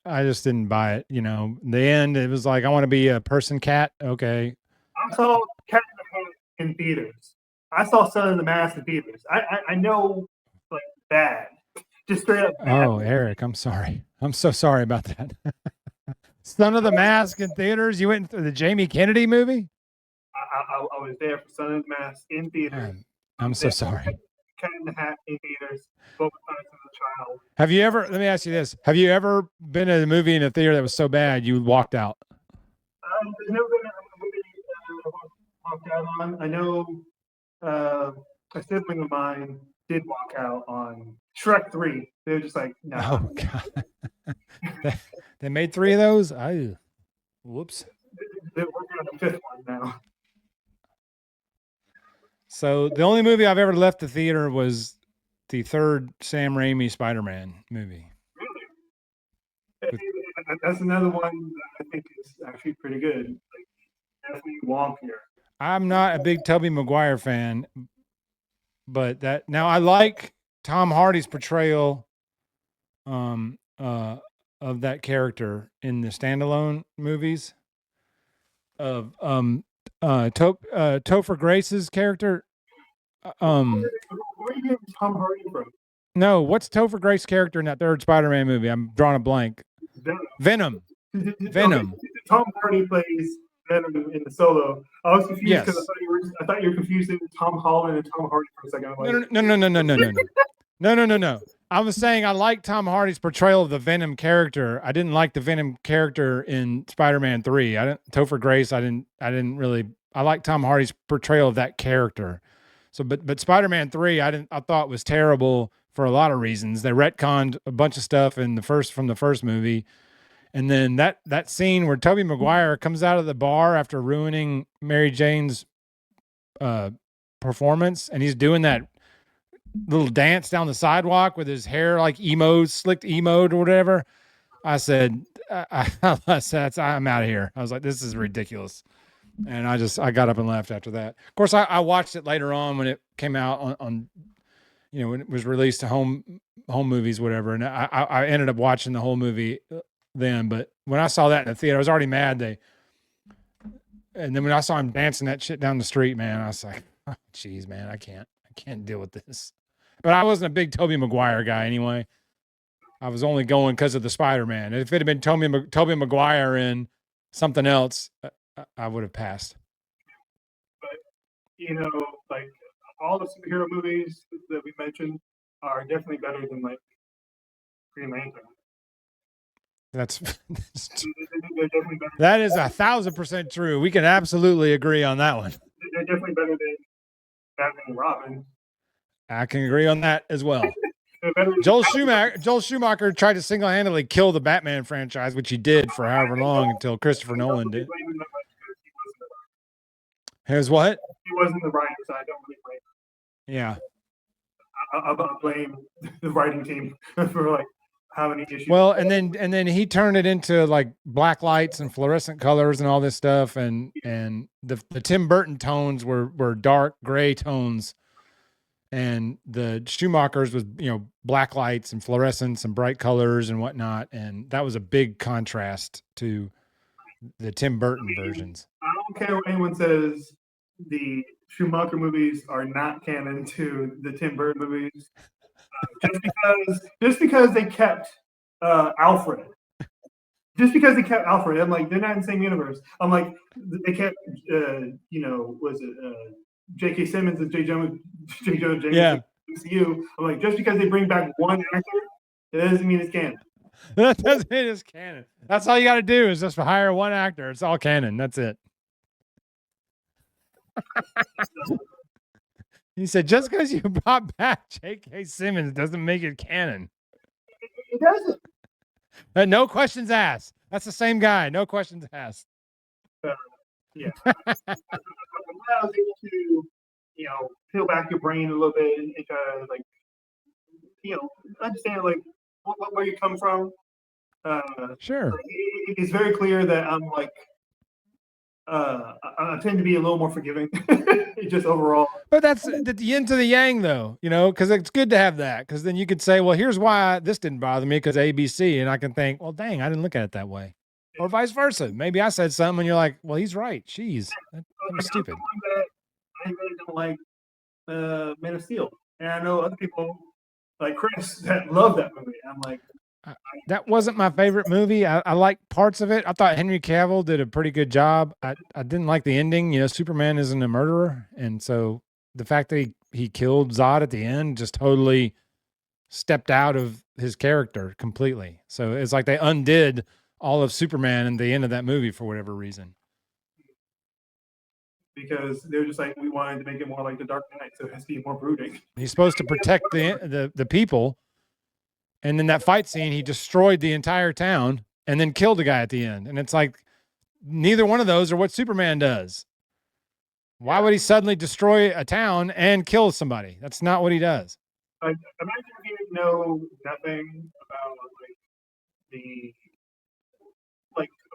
I just didn't buy it. You know, in the end, it was like, I want to be a person cat. Okay. I saw Cat in the Hat in theaters. I saw Son of the Mask in theaters. I know, like, bad. Just straight up bad. Oh, Eric, I'm sorry. I'm so sorry about that. Son of the Mask in theaters? You went to the Jamie Kennedy movie? I was there for Son of the Mask in theaters. I'm so sorry. Cat in the Hat in theaters. Both times as a child. Have you ever, let me ask you this. Have you ever been in a movie in a theater that was so bad you walked out? There's never been a movie walked out on. I know a sibling of mine did walk out on Shrek 3. They were just like, no. Nah. Oh, God. They made 3 of those? Whoops. They're working on the 5th one now. So the only movie I've ever left the theater was the 3rd Sam Raimi Spider-Man movie. Really? That's another one that I think is actually pretty good. Like, definitely wonkier. I'm not a big Tobey Maguire fan, but now I like Tom Hardy's portrayal of that character in the standalone movies of Topher Grace's character. Where are you getting Tom Hardy from? No, what's Topher Grace's character in that 3rd Spider-Man movie? I'm drawing a blank. Venom. Tom Hardy plays Venom in the Solo. I was confused because I thought you were confusing Tom Holland and Tom Hardy for a second. No. I was saying I like Tom Hardy's portrayal of the Venom character. I didn't like the Venom character in Spider-Man 3. Topher Grace. I didn't really. I like Tom Hardy's portrayal of that character. So, but Spider-Man 3, I thought was terrible for a lot of reasons. They retconned a bunch of stuff from the first movie. And then that scene where Tobey Maguire comes out of the bar after ruining Mary Jane's performance, and he's doing that little dance down the sidewalk with his hair like slicked emoed or whatever. I said, I'm out of here. I was like, this is ridiculous. And I got up and left after that. Of course, I watched it later on when it came out on when it was released to home movies, whatever. And I ended up watching the whole movie then, but when I saw that in the theater, I was already mad. And then when I saw him dancing that shit down the street, man, I was like, oh, geez, man, I can't deal with this. But I wasn't a big Tobey Maguire guy anyway. I was only going because of the Spider-Man. If it had been Tobey Maguire in something else, I would have passed. But like all the superhero movies that we mentioned are definitely better than like Green Lantern. That is 1,000% true. We can absolutely agree on that one. They're definitely better than Batman and Robin. I can agree on that as well. Joel Schumacher tried to single-handedly kill the Batman franchise, which he did for however long until Christopher Nolan did. His what? He wasn't the writer, so I don't really blame him. Yeah. I'll blame the writing team for like how many issues. Well, and then he turned it into like black lights and fluorescent colors and all this stuff, and the Tim Burton tones were dark gray tones, and the Schumacher's was black lights and fluorescence and bright colors and whatnot, and that was a big contrast to the Tim Burton versions. I don't care what anyone says. The Schumacher movies are not canon to the Tim Burton movies. Just because they kept Alfred. Just because they kept Alfred, I'm like, they're not in the same universe. I'm like, they kept, was it J.K. Simmons and J. Jonah Jameson? Yeah. MCU. I'm like, just because they bring back one actor, it doesn't mean it's canon. That doesn't mean it's canon. That's all you got to do is just hire one actor. It's all canon. That's it. He said, just because you brought back J.K. Simmons doesn't make it canon. It doesn't. No questions asked. That's the same guy. No questions asked. Yeah. What I was able to peel back your brain a little bit and try to like, understand like where you come from. Sure. It's very clear that I'm like, I tend to be a little more forgiving, just overall. But that's the yin to the yang, though, because it's good to have that. Because then you could say, well, here's why this didn't bother me because ABC. And I can think, well, dang, I didn't look at it that way. Or vice versa. Maybe I said something and you're like, well, he's right. Jeez, that was stupid. I really don't like Man of Steel. And I know other people like Chris that love that movie. I'm like, that wasn't my favorite movie. I like parts of it. I thought Henry Cavill did a pretty good job. I didn't like the ending. Superman isn't a murderer. And so the fact that he killed Zod at the end just totally stepped out of his character completely. So it's like they undid all of Superman in the end of that movie for whatever reason. Because they're just like, we wanted to make it more like The Dark Knight, so it has to be more brooding. He's supposed to protect the people. And then that fight scene, he destroyed the entire town and then killed the guy at the end. And it's like, neither one of those are what Superman does. Why would he suddenly destroy a town and kill somebody? That's not what he does. Imagine if you know nothing about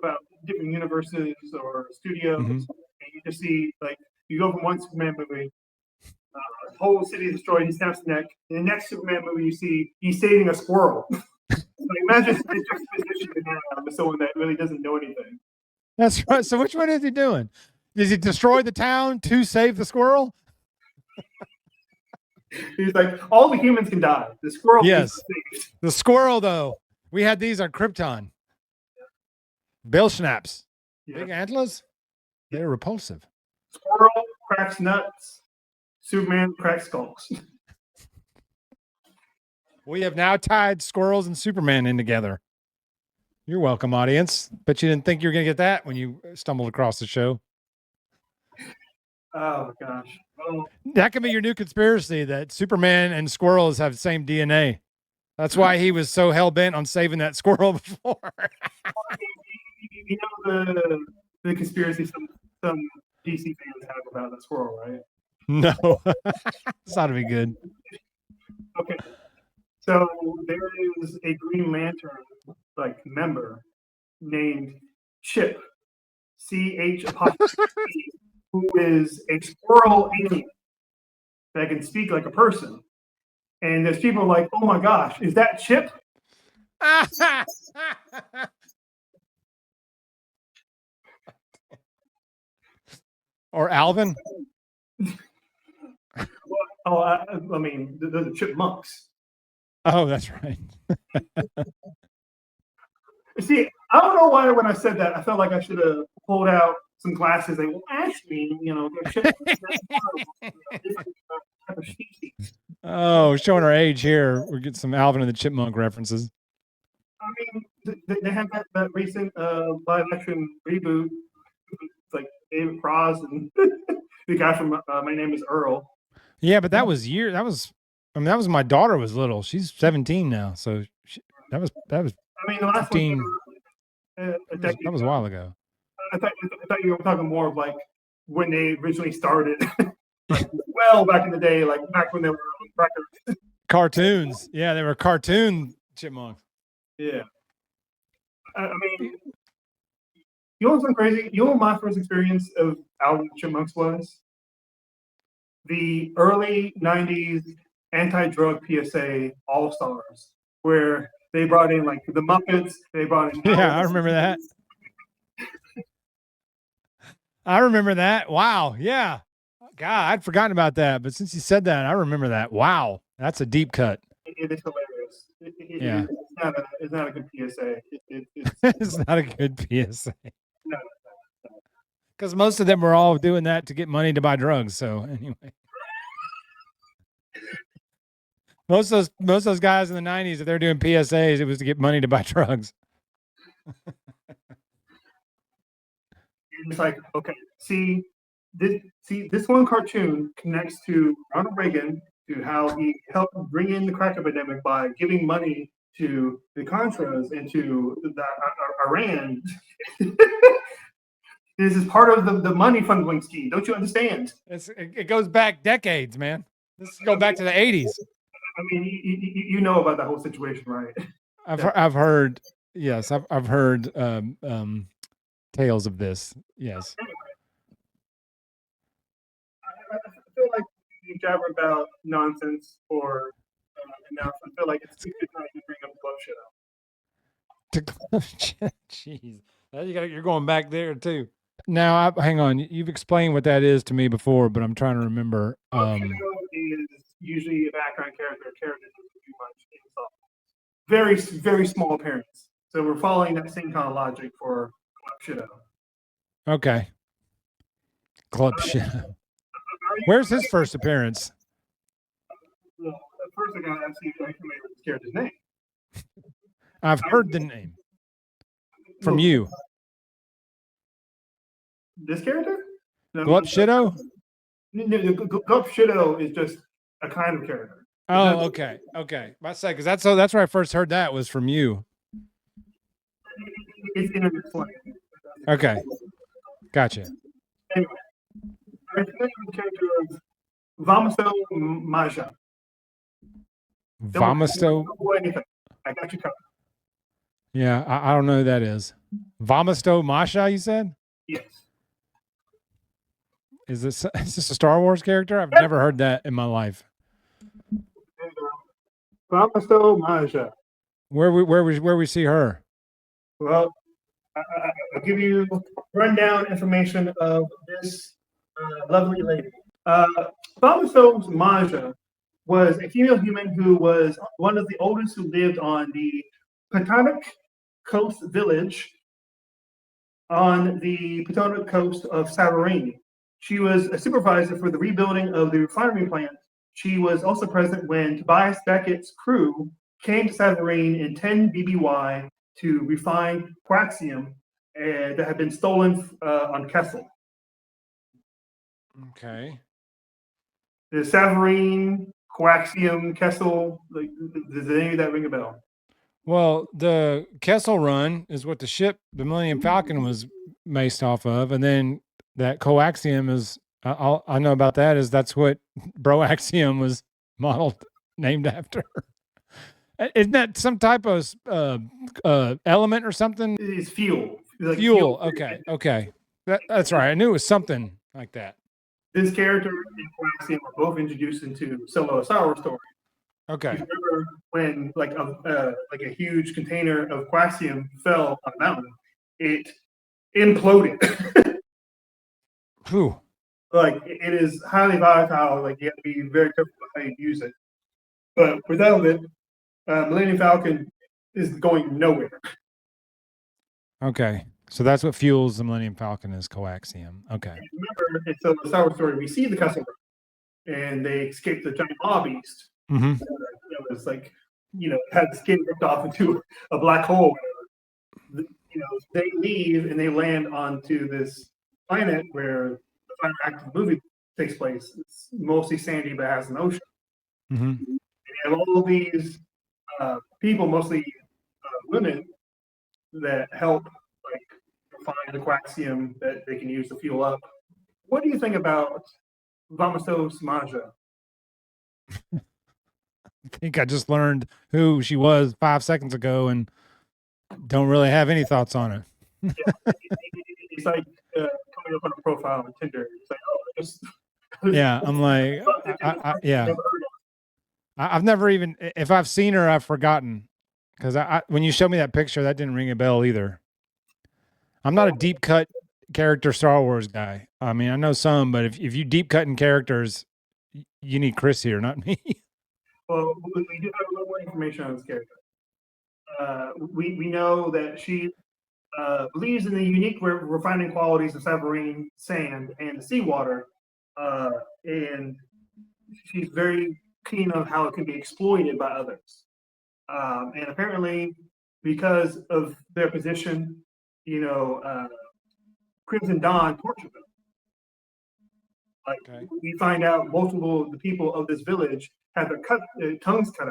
about different universes or studios, and you just see you go from one Superman movie, whole city destroyed, he snaps the neck. In the next Superman movie, you see he's saving a squirrel. Imagine the juxtaposition you have with someone that really doesn't know anything. That's right. So which one is he doing? Does he destroy the town to save the squirrel? He's like, all the humans can die. The squirrel. Yes. The squirrel, though. We had these on Krypton. Bill Schnaps. Yeah. Big antlers. They're repulsive. Squirrel cracks nuts. Superman cracks skulls. We have now tied squirrels and Superman in together. You're welcome, audience. Bet you didn't think you were going to get that when you stumbled across the show. Oh, gosh. Oh. That could be your new conspiracy, that Superman and squirrels have the same DNA. That's why he was so hell-bent on saving that squirrel before. You know the conspiracy some DC fans have about the squirrel, right? No. This ought to be good. Okay. So there is a Green Lantern member named Chip, CH apostrophe, who is a squirrel alien that can speak like a person. And there's people like, oh my gosh, is that Chip? Or Alvin? I mean, the chipmunks. Oh, that's right. See, I don't know why when I said that, I felt like I should have pulled out some glasses. Like, well, actually, they're chipmunks. Oh, showing our age here. We're getting some Alvin and the Chipmunk references. I mean, they have that recent live action reboot. It's like David Cross and the guy from My Name is Earl. Yeah, but that was my daughter was little. She's 17 now, so that was. I mean, the last 15, one that was a while ago. I thought you were talking more of when they originally started. Well, back in the day, back when they were records. Cartoons. Yeah, they were cartoon chipmunks. Yeah. I mean, you know what's crazy? You know what my first experience of Alvin and Chipmunks was? The early 90s anti-drug PSA All-Stars, where they brought in the Muppets, they brought in... Yeah, I remember that. I remember that. Wow. Yeah. God, I'd forgotten about that. But since you said that, I remember that. Wow. That's a deep cut. It is hilarious. Yeah. It's not a good PSA. It's not a good PSA. No. Because most of them were all doing that to get money to buy drugs. So anyway. Most of those guys in the 90s, if they're doing PSAs, it was to get money to buy drugs. It's like, okay, see this one cartoon connects to Ronald Reagan, to how he helped bring in the crack epidemic by giving money to the Contras and to the Iran. This is part of the money funneling scheme. Don't you understand? It goes back decades, man. This go back to the 80s. I mean, you know about that whole situation, right? I've heard, yes, I've heard tales of this. Yes. I feel like you jabber about nonsense or enough. I feel like it's too good time to bring up glove shit out. Jeez, you're going back there too. Now, hang on. You've explained what that is to me before, but I'm trying to remember. Glove shadow is usually a background character or character that doesn't do much in software. Very, very small appearance. So we're following that same kind of logic for glove shadow. Okay. Club Shadow. Where's his first appearance? Well, first I gotta ask you if you're familiar with this character's name. I've heard the name from you. This character? No, Glub Shadow? Glub Shadow is just a kind of character. Oh, okay. Okay. I say, because that's where I first heard that was from you. It's internet slang. Okay. Gotcha. Anyway, I'm familiar with the character of Vamasto Maja. Vamasto? I got you covered. Yeah, I don't know who that is. Vamasto Masha, you said? Yes. Is this a Star Wars character? I've never heard that in my life. Vamasto Maja. Where we see her? Well, I'll give you rundown information of this lovely lady. Vamasto Maja was a female human who was one of the oldest who lived on the Potomac Coast village on the Potomac coast of Savareen. She was a supervisor for the rebuilding of the refinery plant. She was also present when Tobias Beckett's crew came to Savareen in 10 BBY to refine quaxium that had been stolen on Kessel. Okay. The Savareen, Quaxium, Kessel, like, does any of that ring a bell? Well, the Kessel Run is what the Millennium Falcon was based off of, and then that coaxium is I know about that is that's what broaxium was named after. Isn't that some type of element or something? It's fuel. Like fuel. Okay. That's right. I knew it was something like that. This character and Quaxium were both introduced into Solo Star Wars story. Okay. You remember when like a huge container of quaxium fell on a mountain, it imploded. Whew. Like it is highly volatile. Like you have to be very careful how you use it. But without it, Millennium Falcon is going nowhere. Okay. So that's what fuels the Millennium Falcon is coaxium. Okay. And remember, in the Star Wars story, we see the Kessel Run, and they escape the giant maw beast. Mm-hmm. It was like, had the skin ripped off into a black hole. They leave and they land onto this planet where the final act of the movie takes place. It's mostly sandy, but has an ocean. Mm-hmm. And you have all these people, mostly women, that help refine the quaxium that they can use to fuel up. What do you think about Vamasto Maja? I think I just learned who she was 5 seconds ago and don't really have any thoughts on it. It's like coming up on a profile on Tinder. It's like, yeah, I'm like, yeah. I've never even, if I've seen her, I've forgotten. Because when you showed me that picture, that didn't ring a bell either. I'm not a deep cut character Star Wars guy. I mean, I know some, but if you deep cutting characters, you need Chris here, not me. Well, we do have a little more information on this character. We know that she believes in the unique refining qualities of Savareen sand and the seawater, and she's very keen on how it can be exploited by others. And apparently, because of their position, Crimson Dawn tortured them. We find out multiple of the people of this village had their tongues cut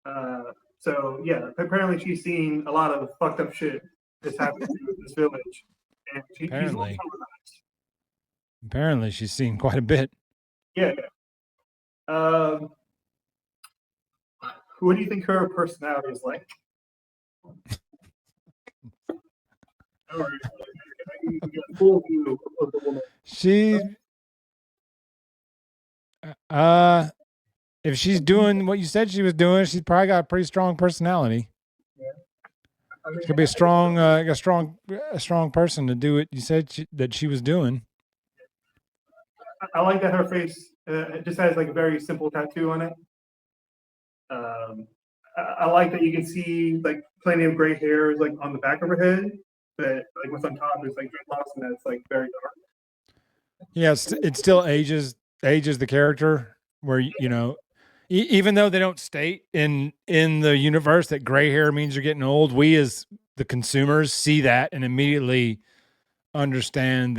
out. So yeah, apparently she's seen a lot of fucked up shit this happened to this village, and she's Apparently. traumatized. Apparently, she's seen quite a bit. Yeah. What do you think her personality is like? Or you get a full view of the woman. If she's doing what you said she was doing, she's probably got a pretty strong personality. Yeah. I mean, She could be a strong person to do what you said that she was doing. I like that her face it just has like a very simple tattoo on it. I like that you can see like plenty of gray hairs like on the back of her head, but like what's on top is like dreadlocks, and that's like very dark. Yeah, it still ages the character where you know, even though they don't state in the universe that gray hair means you're getting old, we as the consumers see that and immediately understand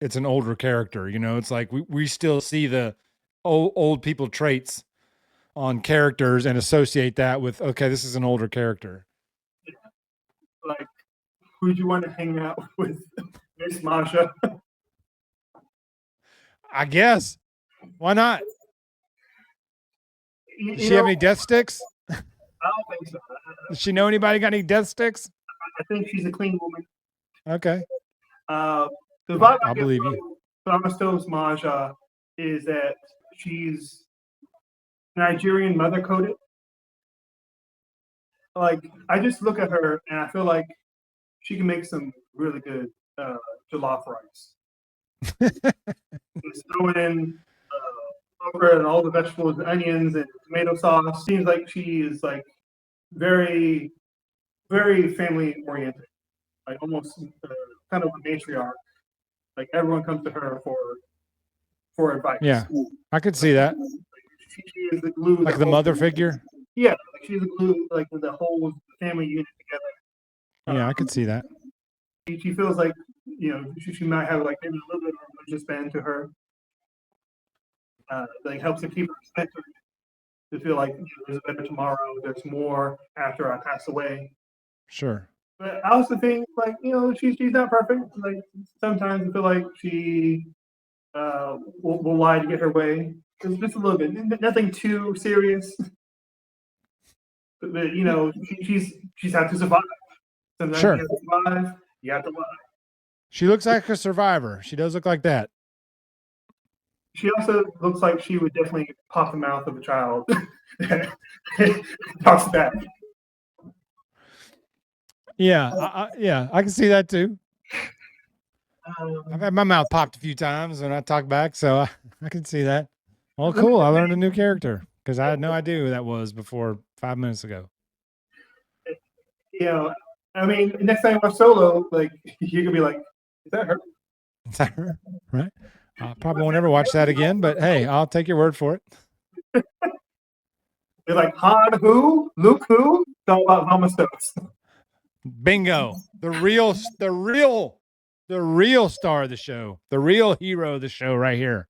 it's an older character. You know, it's like we still see the old people traits on characters and associate that with, okay, this is an older character. Like, who'd you want to hang out with? Miss Masha. I guess. Why not? Does she have any death sticks? I don't think so. Does she know anybody got any death sticks? I think she's a clean woman. Okay. The vibe I'll believe you. Thomas Maja is that she's Nigerian mother coded. Like, I just look at her and I feel like she can make some really good jollof rice. Just throwing in okra and all the vegetables, and onions and tomato sauce. Seems like she is like very, very family oriented. Like almost kind of a matriarch. Like everyone comes to her for advice. Yeah, I could see that. She is the glue. Like the mother figure. Yeah, like she's the glue, like the whole family unit together. Yeah, I could see that. She feels like she might have like maybe a little bit of a religious bend to her. Like helps to keep her centered. To feel like there's a better tomorrow. There's more after I pass away. Sure. But I also think like she's not perfect. Like sometimes I feel like she will lie to get her way. Just a little bit. Nothing too serious. But she's had to survive. Sometimes sure. you have to survive. You have to lie. She looks like a survivor. She does look like that. She also looks like she would definitely pop the mouth of a child. Talks back. Yeah, I can see that too. I've had my mouth popped a few times when I talk back, so I can see that. Well, cool. I learned a new character because I had no idea who that was before 5 minutes ago. I mean, next time I watch Solo, like you're gonna be like, "Is that her?" Is that her? Right? I probably won't ever watch that again, but hey, I'll take your word for it. They're like, Han who? Luke who? It's all about Mama Stokes. Bingo. The real star of the show. The real hero of the show right here.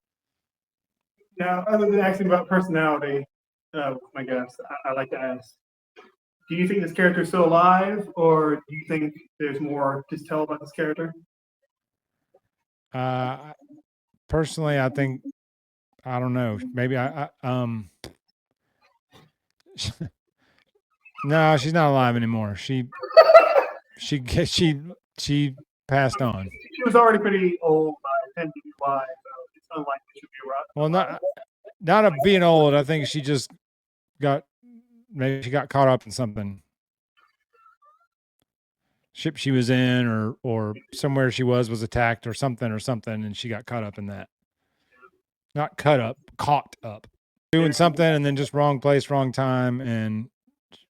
Now, other than asking about personality, my guess, I like to ask, do you think this character is still alive, or do you think there's more to tell about this character? Personally, I think, I don't know. Maybe no, she's not alive anymore. She passed on. She was already pretty old by 10 years wide, so it's unlikely she'll be around. Well, not of being old. I think she just maybe she got caught up in something. Ship she was in or somewhere she was attacked or something, and she got caught up in that. Not cut up, caught up. Doing something and then just wrong place, wrong time, and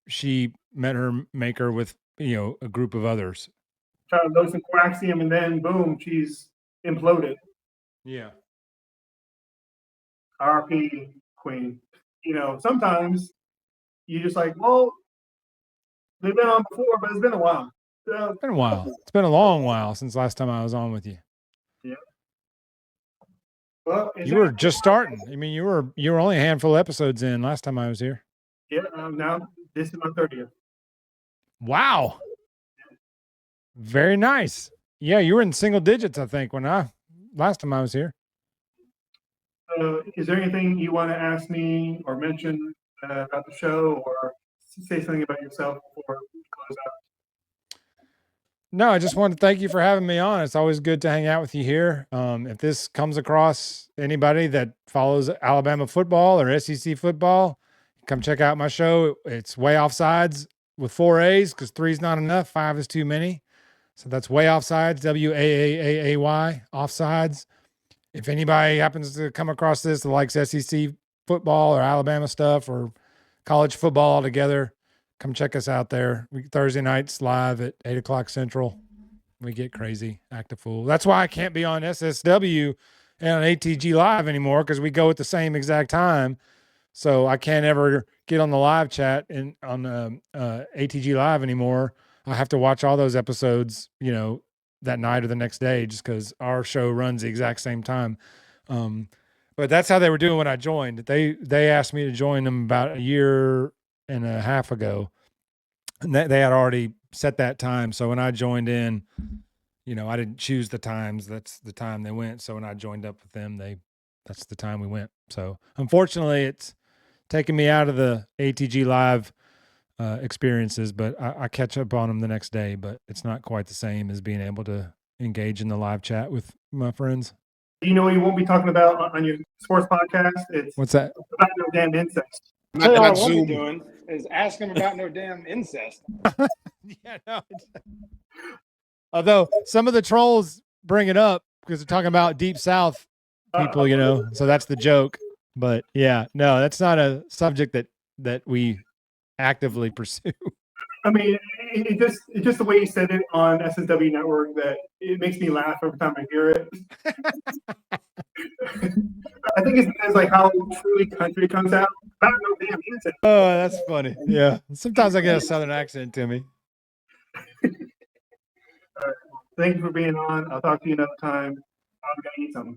she met her maker with a group of others. Trying to dose some coaxium, and then boom, she's imploded. Yeah. RP Queen. Sometimes you just like, well, they've been on before, but it's been a while. It's been a while. It's been a long while since last time I was on with you. Yeah. Well, you were just starting. I mean, you were only a handful of episodes in last time I was here. Yeah. Now this is my 30th. Wow. Very nice. Yeah, you were in single digits, I think, last time I was here. Is there anything you want to ask me or mention about the show, or say something about yourself before we close out? No, I just wanted to thank you for having me on. It's always good to hang out with you here. If this comes across anybody that follows Alabama football or SEC football, come check out my show. It's Way Offsides with 4 A's because 3's not enough. 5 is too many. So that's Way Offsides, WAAAAY, Offsides. If anybody happens to come across this that likes SEC football or Alabama stuff or college football altogether, come check us out there. Thursday nights live at 8 o'clock Central. We get crazy, act a fool. That's why I can't be on SSW and on ATG Live anymore because we go at the same exact time. So I can't ever get on the live chat and on ATG Live anymore. I have to watch all those episodes, that night or the next day just because our show runs the exact same time. But that's how they were doing when I joined. They asked me to join them about a year and a half ago, and they had already set that time. So when I joined in, I didn't choose the times. That's the time they went. So when I joined up with them, that's the time we went. So unfortunately, it's taking me out of the ATG Live experiences, but I catch up on them the next day. But it's not quite the same as being able to engage in the live chat with my friends. You know what you won't be talking about on your sports podcast? What's that? About no damn incest. Tell you what I won't be doing is ask them about no damn incest. Yeah, no. Although some of the trolls bring it up because they're talking about Deep South people, so that's the joke. But yeah, no, that's not a subject that we actively pursue. I mean, it's just the way you said it on SSW Network that it makes me laugh every time I hear it. I think it's because how truly country comes out. About no damn incest. Oh, that's funny. Yeah, sometimes I get a Southern accent to me. Thank you for being on. I'll talk to you another time. I'm gonna eat something.